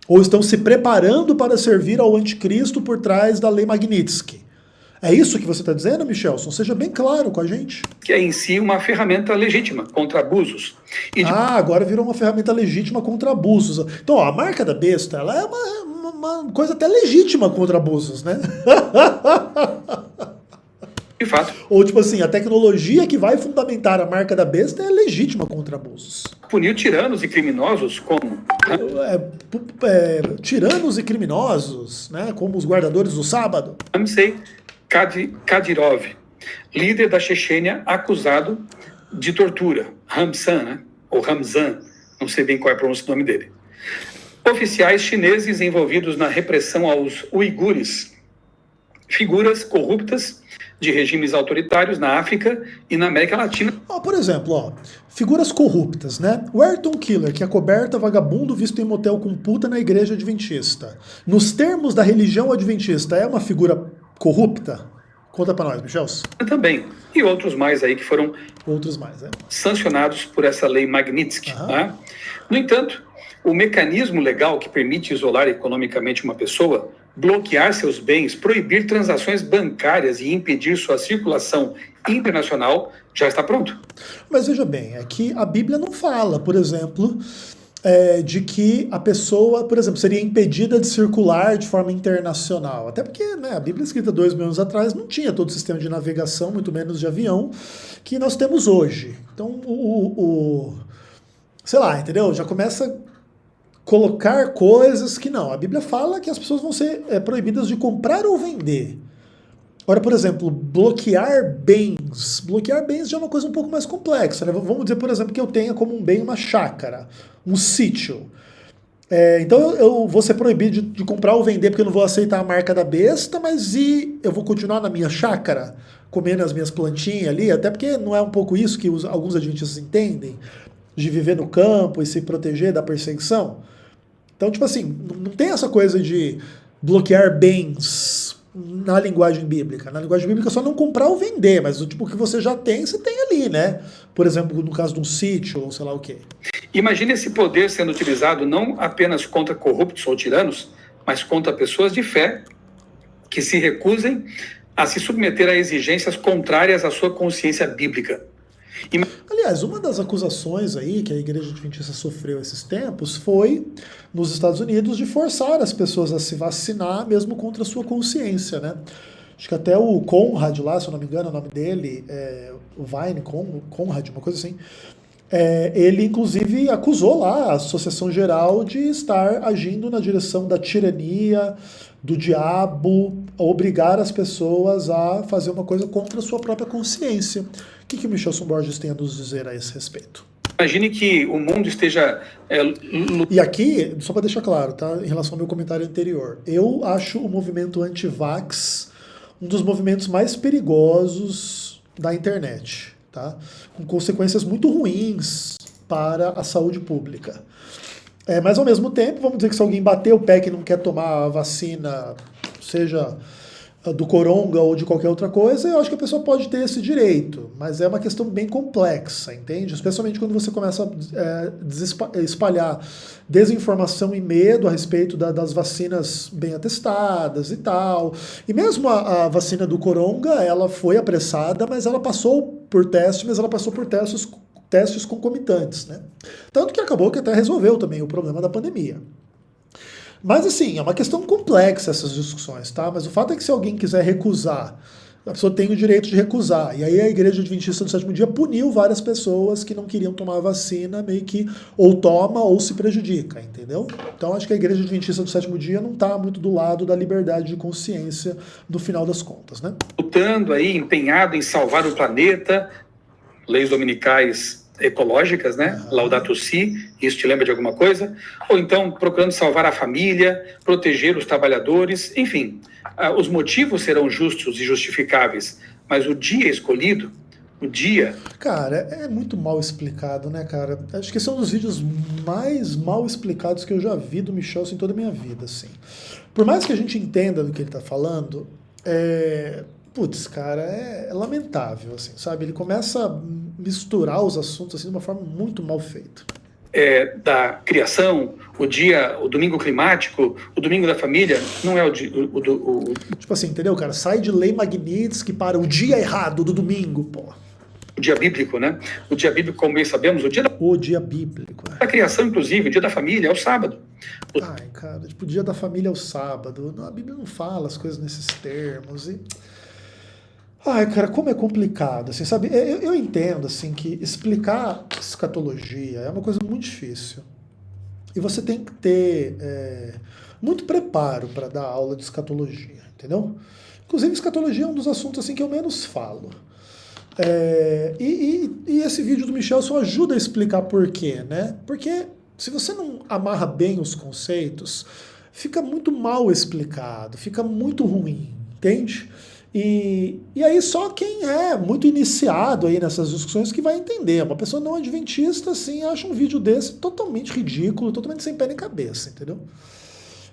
ou estão se preparando para servir ao anticristo por trás da Lei Magnitsky. É isso que você está dizendo, Michelson? Seja bem claro com a gente. Que é em si uma ferramenta legítima contra abusos. Agora virou uma ferramenta legítima contra abusos. Então, ó, a marca da besta, ela é uma coisa até legítima contra abusos, né? De fato. Ou tipo assim, a tecnologia que vai fundamentar a marca da besta é legítima contra abusos. Puniu tiranos e criminosos como... tiranos e criminosos, né? Como os guardadores do sábado. Ramsey Kadyrov, líder da Chechênia, acusado de tortura. Ramzan, né? Ou Ramzan, não sei bem qual é a pronúncia do nome dele. Oficiais chineses envolvidos na repressão aos uigures. Figuras corruptas de regimes autoritários na África e na América Latina. Por exemplo, figuras corruptas, né? O Ayrton Killer, que é coberta vagabundo visto em motel com puta na igreja adventista. Nos termos da religião adventista, é uma figura corrupta? Conta para nós, Michel. Também. E outros mais aí que foram sancionados por essa lei Magnitsky. Né? No entanto, o mecanismo legal que permite isolar economicamente uma pessoa, bloquear seus bens, proibir transações bancárias e impedir sua circulação internacional já está pronto. Mas veja bem, é que a Bíblia não fala, por exemplo, de que a pessoa, por exemplo, seria impedida de circular de forma internacional. Até porque, né, a Bíblia escrita 2.000 anos atrás não tinha todo o sistema de navegação, muito menos de avião, que nós temos hoje. Então, sei lá, entendeu? Já começa a colocar coisas que não. A Bíblia fala que as pessoas vão ser proibidas de comprar ou vender. Agora, por exemplo, bloquear bens. Bloquear bens já é uma coisa um pouco mais complexa, né? Vamos dizer, por exemplo, que eu tenha como um bem uma chácara, um sítio. Então eu vou ser proibido de comprar ou vender porque eu não vou aceitar a marca da besta, mas eu vou continuar na minha chácara, comendo as minhas plantinhas ali, até porque não é um pouco isso que alguns adventistas entendem, de viver no campo e se proteger da perseguição? Então, tipo assim, não tem essa coisa de bloquear bens na linguagem bíblica. Na linguagem bíblica é só não comprar ou vender, mas o tipo que você já tem, você tem ali, né? Por exemplo, no caso de um sítio ou sei lá o quê. Imagine esse poder sendo utilizado não apenas contra corruptos ou tiranos, mas contra pessoas de fé que se recusem a se submeter a exigências contrárias à sua consciência bíblica. Aliás, uma das acusações aí que a Igreja Adventista sofreu esses tempos foi, nos Estados Unidos, de forçar as pessoas a se vacinar mesmo contra a sua consciência, né? Acho que até o Conrad lá, se eu não me engano, o nome dele, o Vine, Conrad, uma coisa assim, ele inclusive acusou lá a Associação Geral de estar agindo na direção da tirania, do diabo, a obrigar as pessoas a fazer uma coisa contra a sua própria consciência. O que o Michelson Borges tem a nos dizer a esse respeito? Imagine que o mundo esteja... E aqui, só para deixar claro, tá, em relação ao meu comentário anterior, eu acho o movimento anti-vax um dos movimentos mais perigosos da internet, tá? Com consequências muito ruins para a saúde pública. Mas ao mesmo tempo, vamos dizer que se alguém bater o pé que não quer tomar a vacina, seja do coronga ou de qualquer outra coisa, eu acho que a pessoa pode ter esse direito, mas é uma questão bem complexa, entende? Especialmente quando você começa a espalhar desinformação e medo a respeito das vacinas bem atestadas e tal. E mesmo a vacina do coronga, ela foi apressada, mas ela passou por teste, mas ela passou por testes concomitantes, né? Tanto que acabou que até resolveu também o problema da pandemia. Mas assim, é uma questão complexa essas discussões, tá? Mas o fato é que se alguém quiser recusar, a pessoa tem o direito de recusar. E aí a Igreja Adventista do Sétimo Dia puniu várias pessoas que não queriam tomar a vacina, meio que ou toma ou se prejudica, entendeu? Então acho que a Igreja Adventista do Sétimo Dia não está muito do lado da liberdade de consciência no final das contas, né? Lutando aí, empenhado em salvar o planeta, leis dominicais ecológicas, né? Laudato Si, isso te lembra de alguma coisa? Ou então procurando salvar a família, proteger os trabalhadores, enfim, os motivos serão justos e justificáveis, mas o dia escolhido, o dia... Cara, é muito mal explicado, né, cara? Acho que esse é um dos vídeos mais mal explicados que eu já vi do Michel em toda a minha vida, assim. Por mais que a gente entenda do que ele tá falando, putz, cara, é lamentável, assim, sabe? Ele começa a misturar os assuntos assim de uma forma muito mal feita. Da criação, o domingo climático, o domingo da família, não é Tipo assim, entendeu, cara? Sai de lei Magnitsky para o dia errado do domingo, pô. O dia bíblico, né? O dia bíblico, como bem sabemos, o dia bíblico. Da criação, inclusive, o dia da família é o sábado. Ai, cara, tipo, o dia da família é o sábado. A Bíblia não fala as coisas nesses termos e... Ai, cara, como é complicado, assim, sabe? Eu entendo, assim, que explicar escatologia é uma coisa muito difícil. E você tem que ter muito preparo para dar aula de escatologia, entendeu? Inclusive, escatologia é um dos assuntos, assim, que eu menos falo. E esse vídeo do Michel só ajuda a explicar por quê, né? Porque se você não amarra bem os conceitos, fica muito mal explicado, fica muito ruim, entende? E aí só quem é muito iniciado aí nessas discussões que vai entender. Uma pessoa não adventista, assim, acha um vídeo desse totalmente ridículo, totalmente sem pé nem cabeça, entendeu?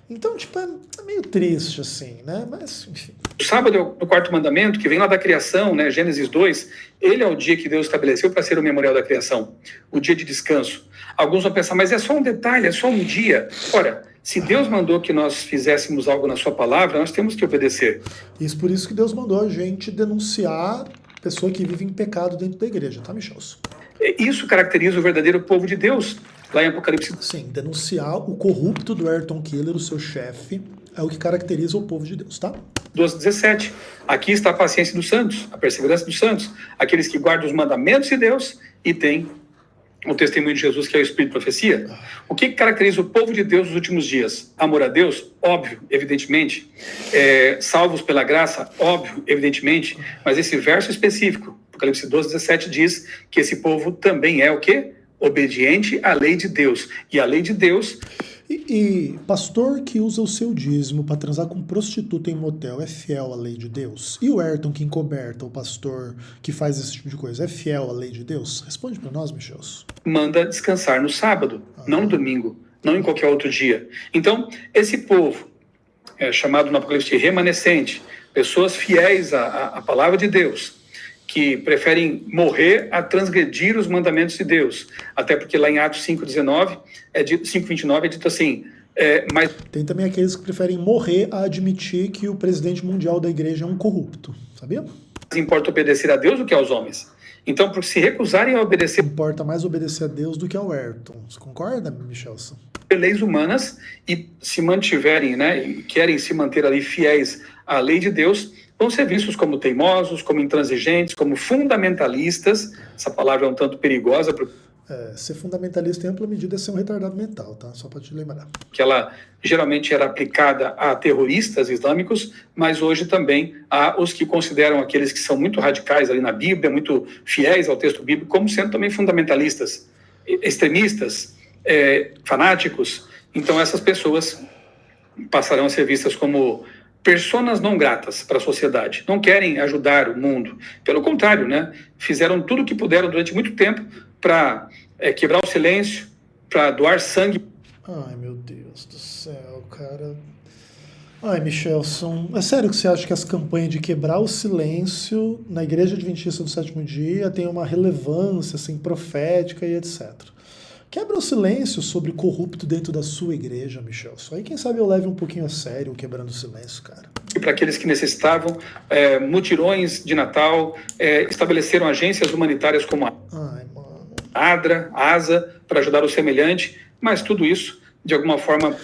Então, tipo, é meio triste, assim, né? Mas, enfim. O sábado é o quarto mandamento, que vem lá da criação, né? Gênesis 2. Ele é o dia que Deus estabeleceu para ser o memorial da criação, o dia de descanso. Alguns vão pensar, mas é só um detalhe, é só um dia. Ora, se Deus mandou que nós fizéssemos algo na sua palavra, nós temos que obedecer. Isso por isso que Deus mandou a gente denunciar pessoa que vive em pecado dentro da igreja, tá, Michelson? Isso caracteriza o verdadeiro povo de Deus, lá em Apocalipse. Sim, denunciar o corrupto do Ayrton Keller, o seu chefe, é o que caracteriza o povo de Deus, tá? 12:17. Aqui está a paciência dos santos, a perseverança dos santos, aqueles que guardam os mandamentos de Deus e têm o testemunho de Jesus, que é o Espírito de Profecia. O que caracteriza o povo de Deus nos últimos dias? Amor a Deus? Óbvio, evidentemente. Salvos pela graça? Óbvio, evidentemente. Mas esse verso específico, Apocalipse 12:17, diz que esse povo também é o quê? Obediente à lei de Deus. E a lei de Deus... E pastor que usa o seu dízimo para transar com prostituta em motel é fiel à lei de Deus? E o Ayrton que encoberta, o pastor que faz esse tipo de coisa, é fiel à lei de Deus? Responde para nós, Michelson. Manda descansar no sábado, não no domingo, não em qualquer outro dia. Então, esse povo, chamado no Apocalipse de remanescente, pessoas fiéis à palavra de Deus, que preferem morrer a transgredir os mandamentos de Deus. Até porque lá em Atos 5:29, 5:29 é dito assim... mas tem também aqueles que preferem morrer a admitir que o presidente mundial da igreja é um corrupto, sabia? Importa obedecer a Deus do que aos homens. Então, por se recusarem a obedecer... Importa mais obedecer a Deus do que ao Ayrton. Você concorda, Michelson? Leis humanas e se mantiverem, né, e querem se manter ali fiéis à lei de Deus, vão ser vistos como teimosos, como intransigentes, como fundamentalistas. Essa palavra é um tanto perigosa. Ser fundamentalista em ampla medida é ser um retardado mental, tá? Só para te lembrar. Que ela geralmente era aplicada a terroristas islâmicos, mas hoje também há os que consideram aqueles que são muito radicais ali na Bíblia, muito fiéis ao texto bíblico, como sendo também fundamentalistas, extremistas, fanáticos. Então essas pessoas passarão a ser vistas como personas não gratas para a sociedade, não querem ajudar o mundo. Pelo contrário, né? Fizeram tudo o que puderam durante muito tempo para quebrar o silêncio, para doar sangue. Ai, meu Deus do céu, cara. Ai, Michelson, é sério que você acha que as campanhas de quebrar o silêncio na Igreja Adventista do Sétimo Dia tem uma relevância assim, profética e etc. Quebra o silêncio sobre corrupto dentro da sua igreja, Michelson. Aí quem sabe eu leve um pouquinho a sério o quebrando o silêncio, cara. E para aqueles que necessitavam, mutirões de Natal, estabeleceram agências humanitárias como a ADRA, ASA, para ajudar o semelhante, mas tudo isso, de alguma forma...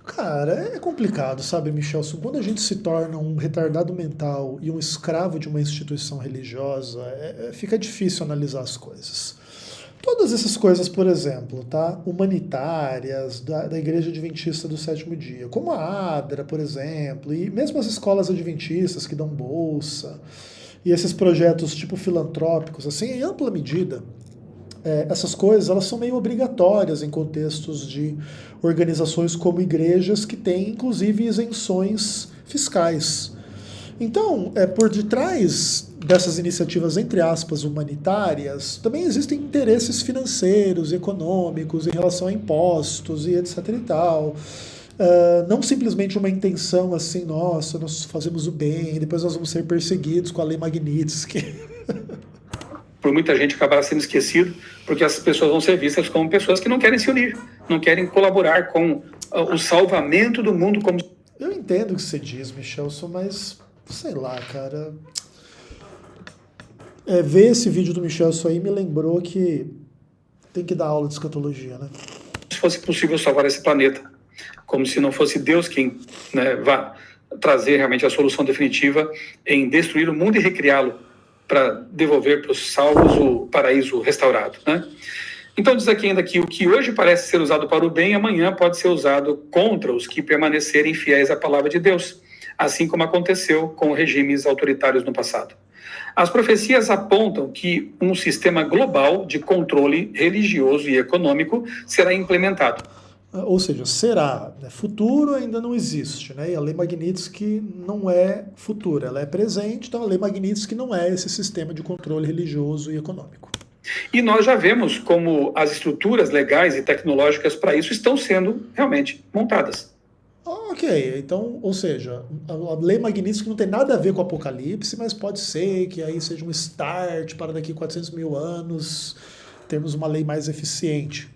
Cara, é complicado, sabe, Michelson? Quando a gente se torna um retardado mental e um escravo de uma instituição religiosa, fica difícil analisar as coisas. Todas essas coisas, por exemplo, tá? Humanitárias, da Igreja Adventista do Sétimo Dia, como a ADRA, por exemplo, e mesmo as escolas adventistas que dão bolsa, e esses projetos tipo filantrópicos, assim, em ampla medida, essas coisas elas são meio obrigatórias em contextos de organizações como igrejas que têm, inclusive, isenções fiscais. Então, por detrás dessas iniciativas, entre aspas, humanitárias, também existem interesses financeiros, econômicos, em relação a impostos e etc e tal. Não simplesmente uma intenção assim, nossa, nós fazemos o bem, depois nós vamos ser perseguidos com a lei Magnitsky. Por muita gente acabar sendo esquecido, porque essas pessoas vão ser vistas como pessoas que não querem se unir, não querem colaborar com o salvamento do mundo. Como... Eu entendo o que você diz, Michelson, mas... sei lá, cara. Ver esse vídeo do Michelson aí me lembrou que tem que dar aula de escatologia, né? Se fosse possível salvar esse planeta, como se não fosse Deus quem, né, vá trazer realmente a solução definitiva em destruir o mundo e recriá-lo para devolver para os salvos o paraíso restaurado, né? Então diz aqui ainda que o que hoje parece ser usado para o bem, amanhã pode ser usado contra os que permanecerem fiéis à palavra de Deus, assim como aconteceu com regimes autoritários no passado. As profecias apontam que um sistema global de controle religioso e econômico será implementado. Ou seja, será. Futuro ainda não existe, né? E a lei Magnitsky não é futura, ela é presente, então a lei Magnitsky não é esse sistema de controle religioso e econômico. E nós já vemos como as estruturas legais e tecnológicas para isso estão sendo realmente montadas. Ok, então, ou seja, a lei Magnitsky não tem nada a ver com o Apocalipse, mas pode ser que aí seja um start para daqui a 400 mil anos termos uma lei mais eficiente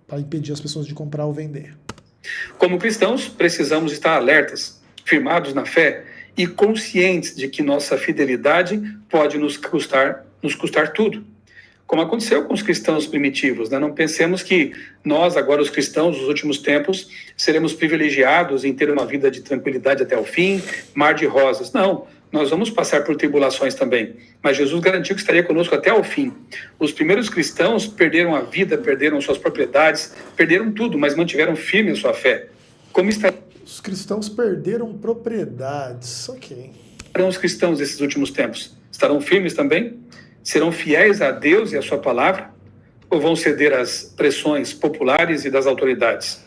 para impedir as pessoas de comprar ou vender. Como cristãos, precisamos estar alertas, firmados na fé e conscientes de que nossa fidelidade pode nos custar tudo. Como aconteceu com os cristãos primitivos, né? Não pensemos que nós, agora os cristãos, nos últimos tempos, seremos privilegiados em ter uma vida de tranquilidade até o fim, mar de rosas. Não, nós vamos passar por tribulações também, mas Jesus garantiu que estaria conosco até o fim. Os primeiros cristãos perderam a vida, perderam suas propriedades, perderam tudo, mas mantiveram firme a sua fé. Como estarão Os cristãos perderam propriedades, ok. os cristãos desses últimos tempos? Estarão firmes também? Serão fiéis a Deus e a sua palavra? Ou vão ceder às pressões populares e das autoridades?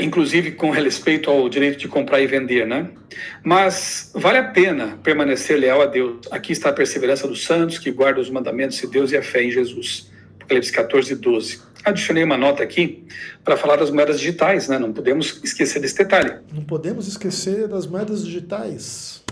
Inclusive com respeito ao direito de comprar e vender, né? Mas vale a pena permanecer leal a Deus. Aqui está a perseverança dos santos, que guardam os mandamentos de Deus e a fé em Jesus. Apocalipse 14, 12. Adicionei uma nota aqui para falar das moedas digitais, né? Não podemos esquecer desse detalhe. Não podemos esquecer das moedas digitais.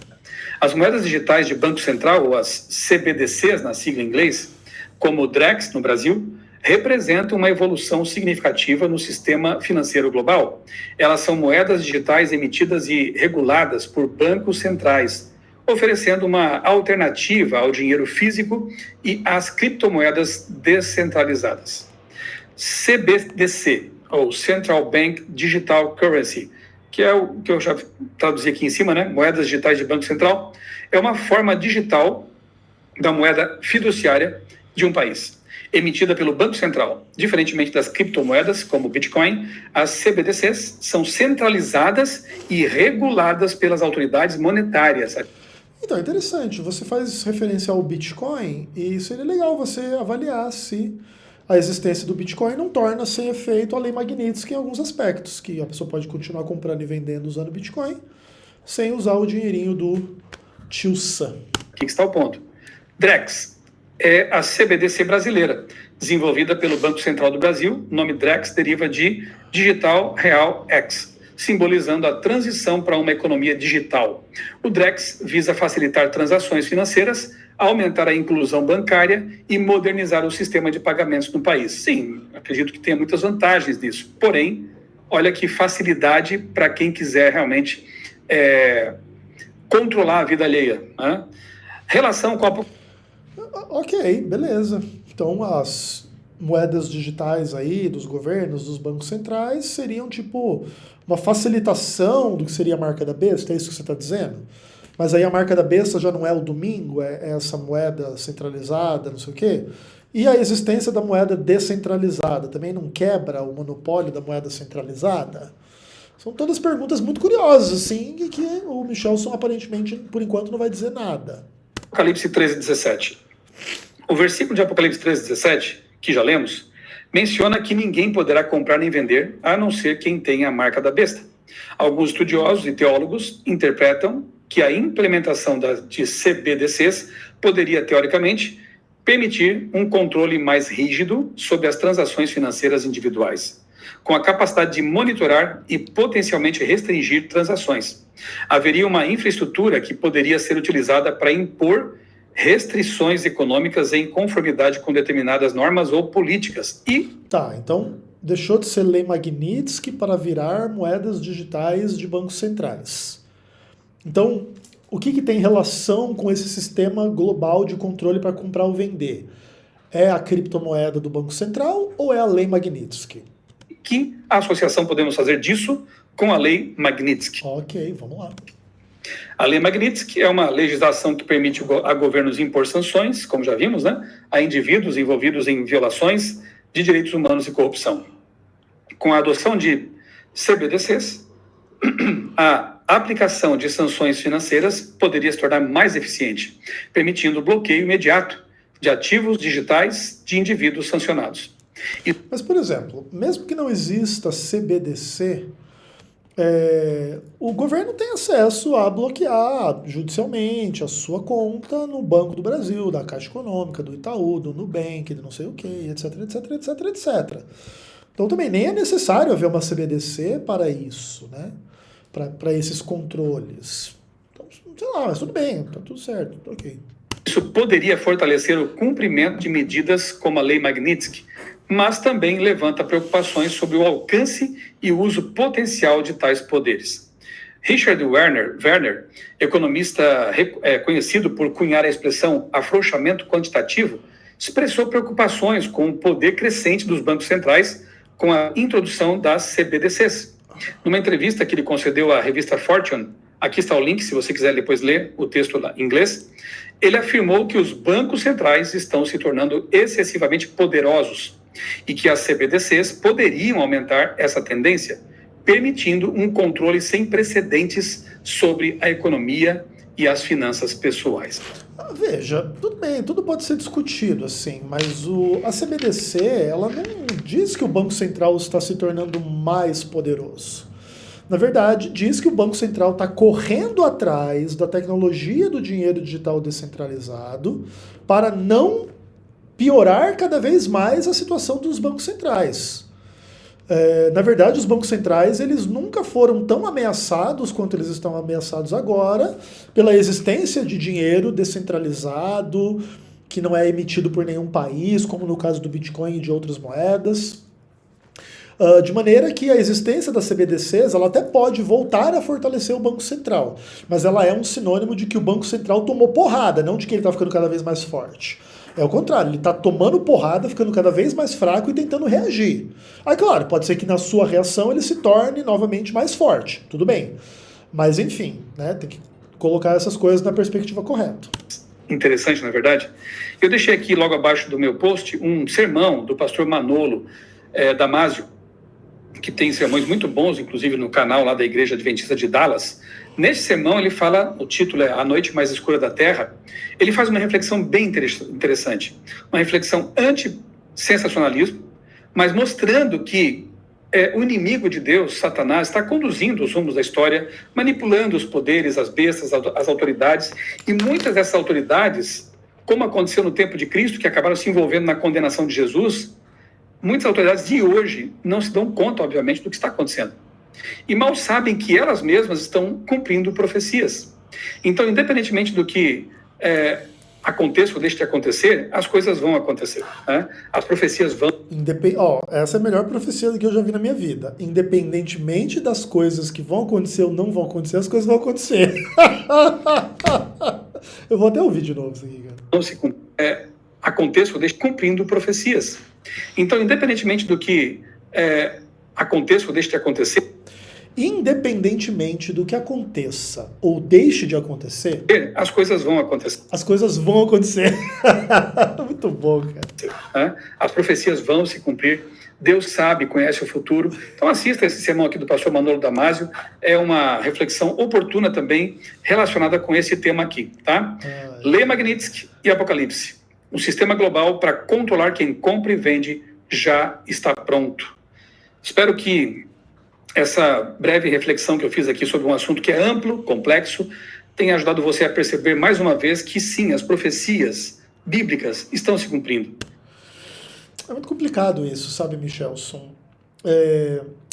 As moedas digitais de Banco Central, ou as CBDCs, na sigla em inglês, como o Drex no Brasil, representam uma evolução significativa no sistema financeiro global. Elas são moedas digitais emitidas e reguladas por bancos centrais, oferecendo uma alternativa ao dinheiro físico e às criptomoedas descentralizadas. CBDC, ou Central Bank Digital Currency, que é o que eu já traduzi aqui em cima, né? Moedas digitais de Banco Central, é uma forma digital da moeda fiduciária de um país, emitida pelo Banco Central. Diferentemente das criptomoedas, como o Bitcoin, as CBDCs são centralizadas e reguladas pelas autoridades monetárias. Então, é interessante, você faz referência ao Bitcoin e seria legal você avaliar se a existência do Bitcoin não torna sem efeito a lei Magnitsky em alguns aspectos, que a pessoa pode continuar comprando e vendendo usando Bitcoin sem usar o dinheirinho do tio Sam. Aqui está o ponto. Drex é a CBDC brasileira, desenvolvida pelo Banco Central do Brasil. O nome Drex deriva de Digital Real X, simbolizando a transição para uma economia digital. O Drex visa facilitar transações financeiras, aumentar a inclusão bancária e modernizar o sistema de pagamentos no país. Sim, acredito que tenha muitas vantagens nisso. Porém, olha que facilidade para quem quiser realmente controlar a vida alheia, né? Relação com a... Ok, beleza. Então as moedas digitais aí dos governos, dos bancos centrais, seriam tipo uma facilitação do que seria a marca da besta, é isso que você está dizendo? Mas aí a marca da besta já não é o domingo, é essa moeda centralizada, não sei o quê. E a existência da moeda descentralizada também não quebra o monopólio da moeda centralizada? São todas perguntas muito curiosas, assim, e que o Michelson aparentemente, por enquanto, não vai dizer nada. Apocalipse 13, 17. O versículo de Apocalipse 13, 17, que já lemos, menciona que ninguém poderá comprar nem vender, a não ser quem tenha a marca da besta. Alguns estudiosos e teólogos interpretam que a implementação de CBDCs poderia, teoricamente, permitir um controle mais rígido sobre as transações financeiras individuais, com a capacidade de monitorar e potencialmente restringir transações. Haveria uma infraestrutura que poderia ser utilizada para impor restrições econômicas em conformidade com determinadas normas ou políticas. Tá, então deixou de ser lei Magnitsky para virar moedas digitais de bancos centrais. Então, o que tem relação com esse sistema global de controle para comprar ou vender? É a criptomoeda do Banco Central ou é a lei Magnitsky? Que associação podemos fazer disso com a lei Magnitsky? Ok, vamos lá. A lei Magnitsky é uma legislação que permite a governos impor sanções, como já vimos, né, a indivíduos envolvidos em violações de direitos humanos e corrupção. Com a adoção de CBDCs, a aplicação de sanções financeiras poderia se tornar mais eficiente, permitindo o bloqueio imediato de ativos digitais de indivíduos sancionados. Mas, por exemplo, mesmo que não exista CBDC, o governo tem acesso a bloquear judicialmente a sua conta no Banco do Brasil, da Caixa Econômica, do Itaú, do Nubank, de não sei o quê, etc, etc, etc, etc. Então também nem é necessário haver uma CBDC para isso, né? Para esses controles. Então, sei lá, mas tudo bem, tá tudo certo, tá ok. Isso poderia fortalecer o cumprimento de medidas como a Lei Magnitsky, mas também levanta preocupações sobre o alcance e uso potencial de tais poderes. Richard Werner, economista conhecido por cunhar a expressão afrouxamento quantitativo, expressou preocupações com o poder crescente dos bancos centrais com a introdução das CBDCs. Numa entrevista que ele concedeu à revista Fortune, aqui está o link, se você quiser depois ler o texto em inglês, ele afirmou que os bancos centrais estão se tornando excessivamente poderosos e que as CBDCs poderiam aumentar essa tendência, permitindo um controle sem precedentes sobre a economia e as finanças pessoais. Veja, tudo bem, tudo pode ser discutido, assim, mas a CBDC, ela não diz que o Banco Central está se tornando mais poderoso. Na verdade, diz que o Banco Central está correndo atrás da tecnologia do dinheiro digital descentralizado para não piorar cada vez mais a situação dos bancos centrais. Na verdade, os bancos centrais eles nunca foram tão ameaçados quanto eles estão ameaçados agora pela existência de dinheiro descentralizado, que não é emitido por nenhum país, como no caso do Bitcoin e de outras moedas. De maneira que a existência das CBDCs ela até pode voltar a fortalecer o Banco Central, mas ela é um sinônimo de que o Banco Central tomou porrada, não de que ele está ficando cada vez mais forte. É o contrário, ele está tomando porrada, ficando cada vez mais fraco e tentando reagir. Aí, claro, pode ser que na sua reação ele se torne novamente mais forte, tudo bem. Mas, enfim, né, tem que colocar essas coisas na perspectiva correta. Interessante, na verdade. Eu deixei aqui, logo abaixo do meu post, um sermão do pastor Manolo Damasio, que tem sermões muito bons, inclusive no canal lá da Igreja Adventista de Dallas. Nesse sermão ele fala, o título é A Noite Mais Escura da Terra, ele faz uma reflexão bem interessante, uma reflexão anti-sensacionalismo, mas mostrando que o inimigo de Deus, Satanás, está conduzindo os rumos da história, manipulando os poderes, as bestas, as autoridades, e muitas dessas autoridades, como aconteceu no tempo de Cristo, que acabaram se envolvendo na condenação de Jesus, muitas autoridades de hoje não se dão conta, obviamente, do que está acontecendo. E mal sabem que elas mesmas estão cumprindo profecias. Então, independentemente do que aconteça ou deixe de acontecer, as coisas vão acontecer. Né? As profecias vão... Essa é a melhor profecia que eu já vi na minha vida. Independentemente das coisas que vão acontecer ou não vão acontecer, as coisas vão acontecer. Eu vou até ouvir de novo isso aqui, cara. Não se aconteça ou deixe cumprindo profecias. Então, independentemente do que aconteça ou deixe de acontecer... Independentemente do que aconteça ou deixe de acontecer... As coisas vão acontecer. As coisas vão acontecer. Muito bom, cara. As profecias vão se cumprir. Deus sabe, conhece o futuro. Então assista esse sermão aqui do pastor Manolo Damasio. É uma reflexão oportuna também relacionada com esse tema aqui. Tá? Lei Magnitsky e Apocalipse. Um sistema global para controlar quem compra e vende já está pronto. Espero que essa breve reflexão que eu fiz aqui sobre um assunto que é amplo, complexo, tenha ajudado você a perceber mais uma vez que sim, as profecias bíblicas estão se cumprindo. É muito complicado isso, sabe, Michelson?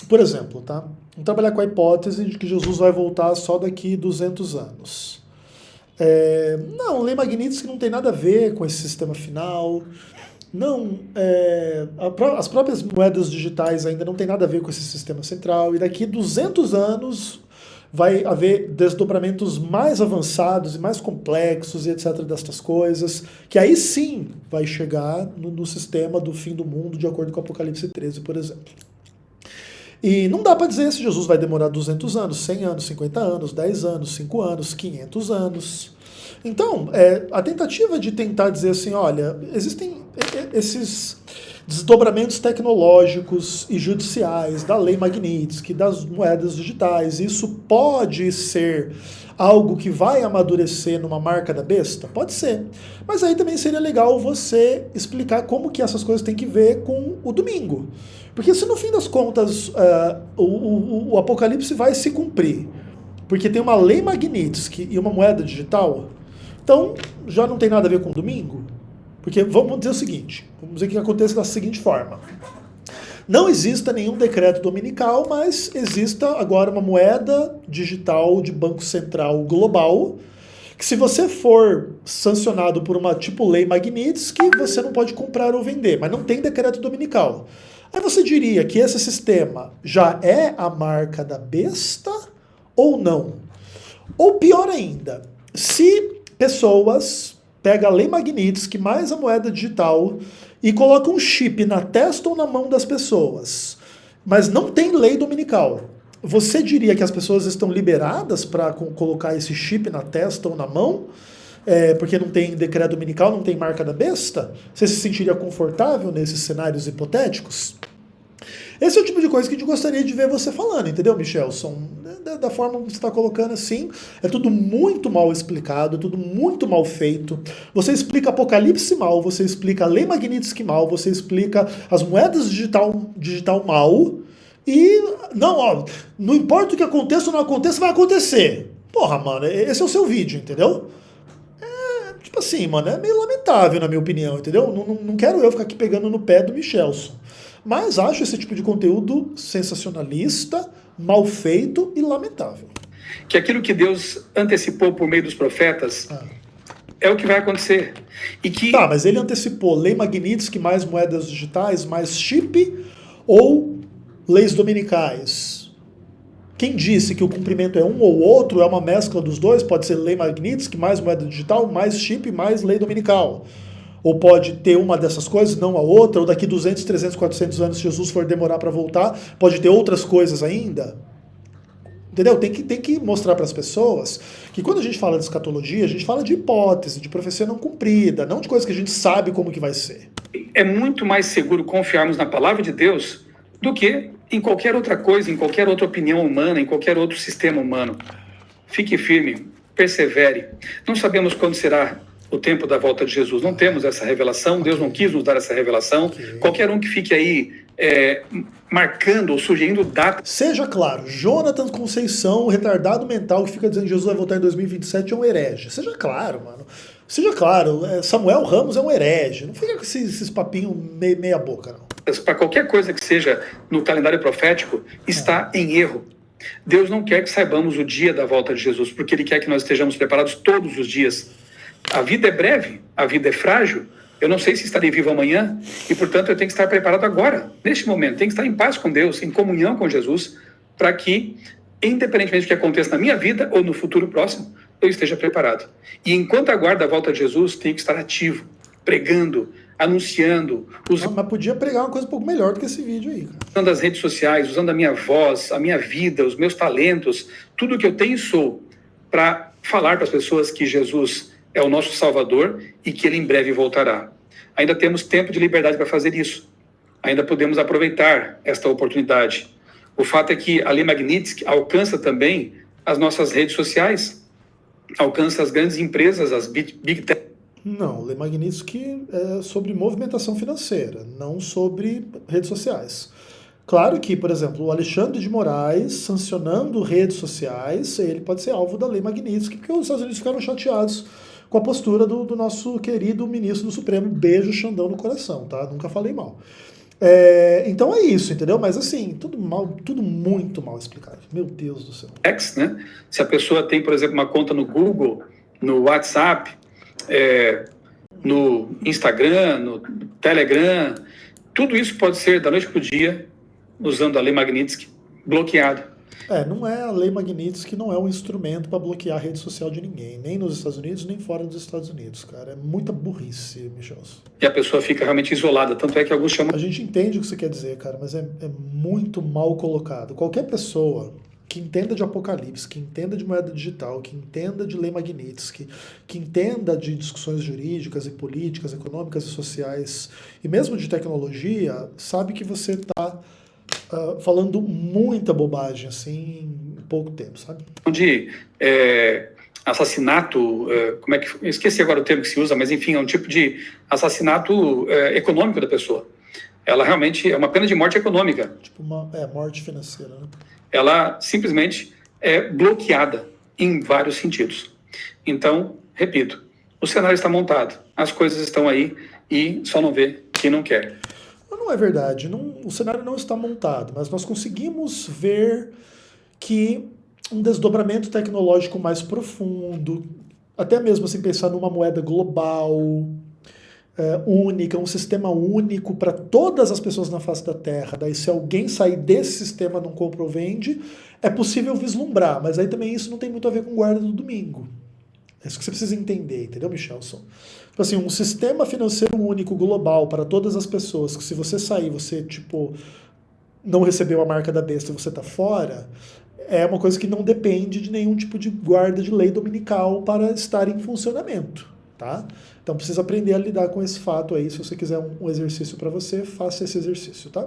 Por exemplo, tá? Vamos trabalhar com a hipótese de que Jesus vai voltar só daqui 200 anos. Não, Lei Magnitsky não tem nada a ver com esse sistema final. Não, as próprias moedas digitais ainda não tem nada a ver com esse sistema central. E daqui 200 anos vai haver desdobramentos mais avançados e mais complexos e etc. destas coisas, que aí sim vai chegar no sistema do fim do mundo, de acordo com Apocalipse 13, por exemplo. E não dá para dizer se Jesus vai demorar 200 anos, 100 anos, 50 anos, 10 anos, 5 anos, 500 anos. Então, a tentativa de tentar dizer assim, olha, existem esses desdobramentos tecnológicos e judiciais da Lei Magnitsky, das moedas digitais, isso pode ser algo que vai amadurecer numa marca da besta? Pode ser. Mas aí também seria legal você explicar como que essas coisas têm que ver com o domingo. Porque se no fim das contas o Apocalipse vai se cumprir, porque tem uma Lei Magnitsky e uma moeda digital, então já não tem nada a ver com o domingo? Porque vamos dizer o seguinte, vamos dizer que acontece da seguinte forma. Não exista nenhum decreto dominical, mas exista agora uma moeda digital de Banco Central global, que se você for sancionado por uma tipo lei Magnitsky, você não pode comprar ou vender, mas não tem decreto dominical. Aí você diria que esse sistema já é a marca da besta ou não? Ou pior ainda, se pessoas pegam a lei Magnitsky mais a moeda digital e colocam um chip na testa ou na mão das pessoas, mas não tem lei dominical, você diria que as pessoas estão liberadas para colocar esse chip na testa ou na mão? Porque não tem decreto dominical, não tem marca da besta? Você se sentiria confortável nesses cenários hipotéticos? Esse é o tipo de coisa que a gente gostaria de ver você falando, entendeu, Michelson? Da forma como você está colocando assim, é tudo muito mal explicado, tudo muito mal feito. Você explica Apocalipse mal, você explica a lei Magnitsky mal, você explica as moedas digital mal, e não importa o que aconteça ou não aconteça, vai acontecer. Porra, mano, esse é o seu vídeo, entendeu? Tipo assim, mano, é meio lamentável na minha opinião, entendeu? Não quero eu ficar aqui pegando no pé do Michelson. Mas acho esse tipo de conteúdo sensacionalista, mal feito e lamentável. Que aquilo que Deus antecipou por meio dos profetas é o que vai acontecer. E que... Tá, mas ele antecipou lei Magnitsky mais moedas digitais, mais chip ou leis dominicais? Quem disse que o cumprimento é um ou outro, é uma mescla dos dois? Pode ser lei Magnitsky mais moeda digital, mais chip, mais lei dominical. Ou pode ter uma dessas coisas, não a outra, ou daqui 200, 300, 400 anos, se Jesus for demorar para voltar, pode ter outras coisas ainda. Entendeu? Tem que mostrar para as pessoas que quando a gente fala de escatologia, a gente fala de hipótese, de profecia não cumprida, não de coisa que a gente sabe como que vai ser. É muito mais seguro confiarmos na palavra de Deus do que em qualquer outra coisa, em qualquer outra opinião humana, em qualquer outro sistema humano. Fique firme, persevere. Não sabemos quando será o tempo da volta de Jesus. Não temos essa revelação, Deus não quis nos dar essa revelação. Qualquer um que fique aí marcando ou sugerindo datas. Seja claro, Jonathan Conceição, retardado mental que fica dizendo que Jesus vai voltar em 2027 é um herege. Seja claro, mano. Seja claro, Samuel Ramos é um herege. Não fica com esses papinhos meia boca, não. Para qualquer coisa que seja no calendário profético, está em erro. Deus não quer que saibamos o dia da volta de Jesus, porque Ele quer que nós estejamos preparados todos os dias. A vida é breve, a vida é frágil. Eu não sei se estarei vivo amanhã e, portanto, eu tenho que estar preparado agora, neste momento. Tenho que estar em paz com Deus, em comunhão com Jesus, para que, independentemente do que aconteça na minha vida ou no futuro próximo, eu esteja preparado. E enquanto aguardo a volta de Jesus, tenho que estar ativo, pregando, anunciando. Mas podia pregar uma coisa um pouco melhor do que esse vídeo aí, cara. Usando as redes sociais, usando a minha voz, a minha vida, os meus talentos, tudo que eu tenho e sou, para falar para as pessoas que Jesus é o nosso Salvador e que Ele em breve voltará. Ainda temos tempo de liberdade para fazer isso. Ainda podemos aproveitar esta oportunidade. O fato é que a lei Magnitsky alcança também as nossas redes sociais, alcança as grandes empresas, as Big Tech. Não, lei Magnitsky é sobre movimentação financeira, não sobre redes sociais. Claro que, por exemplo, o Alexandre de Moraes, sancionando redes sociais, ele pode ser alvo da lei Magnitsky, porque os Estados Unidos ficaram chateados com a postura do nosso querido ministro do Supremo. Beijo, Xandão no coração, tá? Nunca falei mal. Então é isso, entendeu? Mas assim, tudo muito mal explicado. Meu Deus do céu. Né? Se a pessoa tem, por exemplo, uma conta no Google, no WhatsApp, no Instagram, no Telegram, tudo isso pode ser, da noite para o dia, usando a lei Magnitsky, bloqueado. Não é a lei Magnitsky, não é um instrumento para bloquear a rede social de ninguém, nem nos Estados Unidos, nem fora dos Estados Unidos, cara. É muita burrice, Michelson. E a pessoa fica realmente isolada, tanto é que alguns chamam... A gente entende o que você quer dizer, cara, mas é muito mal colocado. Qualquer pessoa que entenda de Apocalipse, que entenda de moeda digital, que entenda de lei Magnitsky, que entenda de discussões jurídicas e políticas, econômicas e sociais, e mesmo de tecnologia, sabe que você está falando muita bobagem, assim, em pouco tempo, sabe? De assassinato, como é que... Eu esqueci agora o termo que se usa, mas enfim, é um tipo de assassinato econômico da pessoa. Ela realmente é uma pena de morte econômica. Tipo uma morte financeira, né? Ela simplesmente é bloqueada em vários sentidos. Então, repito, o cenário está montado, as coisas estão aí e só não vê quem não quer. Não é verdade, o cenário não está montado, mas nós conseguimos ver que um desdobramento tecnológico mais profundo, até mesmo assim pensar numa moeda global, única, um sistema único para todas as pessoas na face da Terra. Daí se alguém sair desse sistema, não compra ou vende, é possível vislumbrar, mas aí também isso não tem muito a ver com guarda do domingo. É isso que você precisa entender, entendeu, Michelson? Tipo assim, um sistema financeiro único, global, para todas as pessoas, que se você sair, você, tipo, não recebeu a marca da besta e você tá fora, é uma coisa que não depende de nenhum tipo de guarda de lei dominical para estar em funcionamento, tá? Então precisa aprender a lidar com esse fato aí. Se você quiser um exercício para você, faça esse exercício, tá?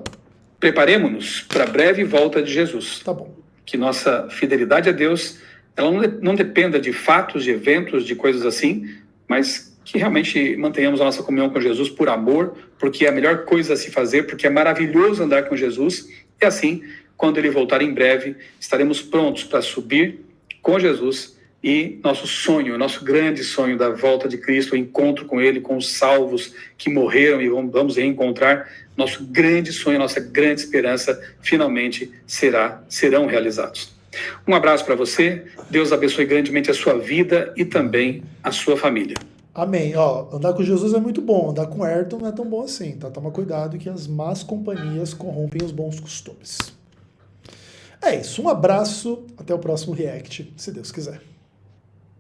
Preparemo-nos para a breve volta de Jesus. Tá bom. Que nossa fidelidade a Deus ela não dependa de fatos, de eventos, de coisas assim, mas que realmente mantenhamos a nossa comunhão com Jesus por amor, porque é a melhor coisa a se fazer, porque é maravilhoso andar com Jesus. E assim, quando ele voltar em breve, estaremos prontos para subir com Jesus e nosso sonho, nosso grande sonho da volta de Cristo, o encontro com ele, com os salvos que morreram e vamos reencontrar, nosso grande sonho, nossa grande esperança, finalmente serão realizados. Um abraço para você, Deus abençoe grandemente a sua vida e também a sua família. Amém. Ó, andar com Jesus é muito bom, andar com Ayrton não é tão bom assim, tá? Toma cuidado que as más companhias corrompem os bons costumes. É isso, um abraço, até o próximo React, se Deus quiser.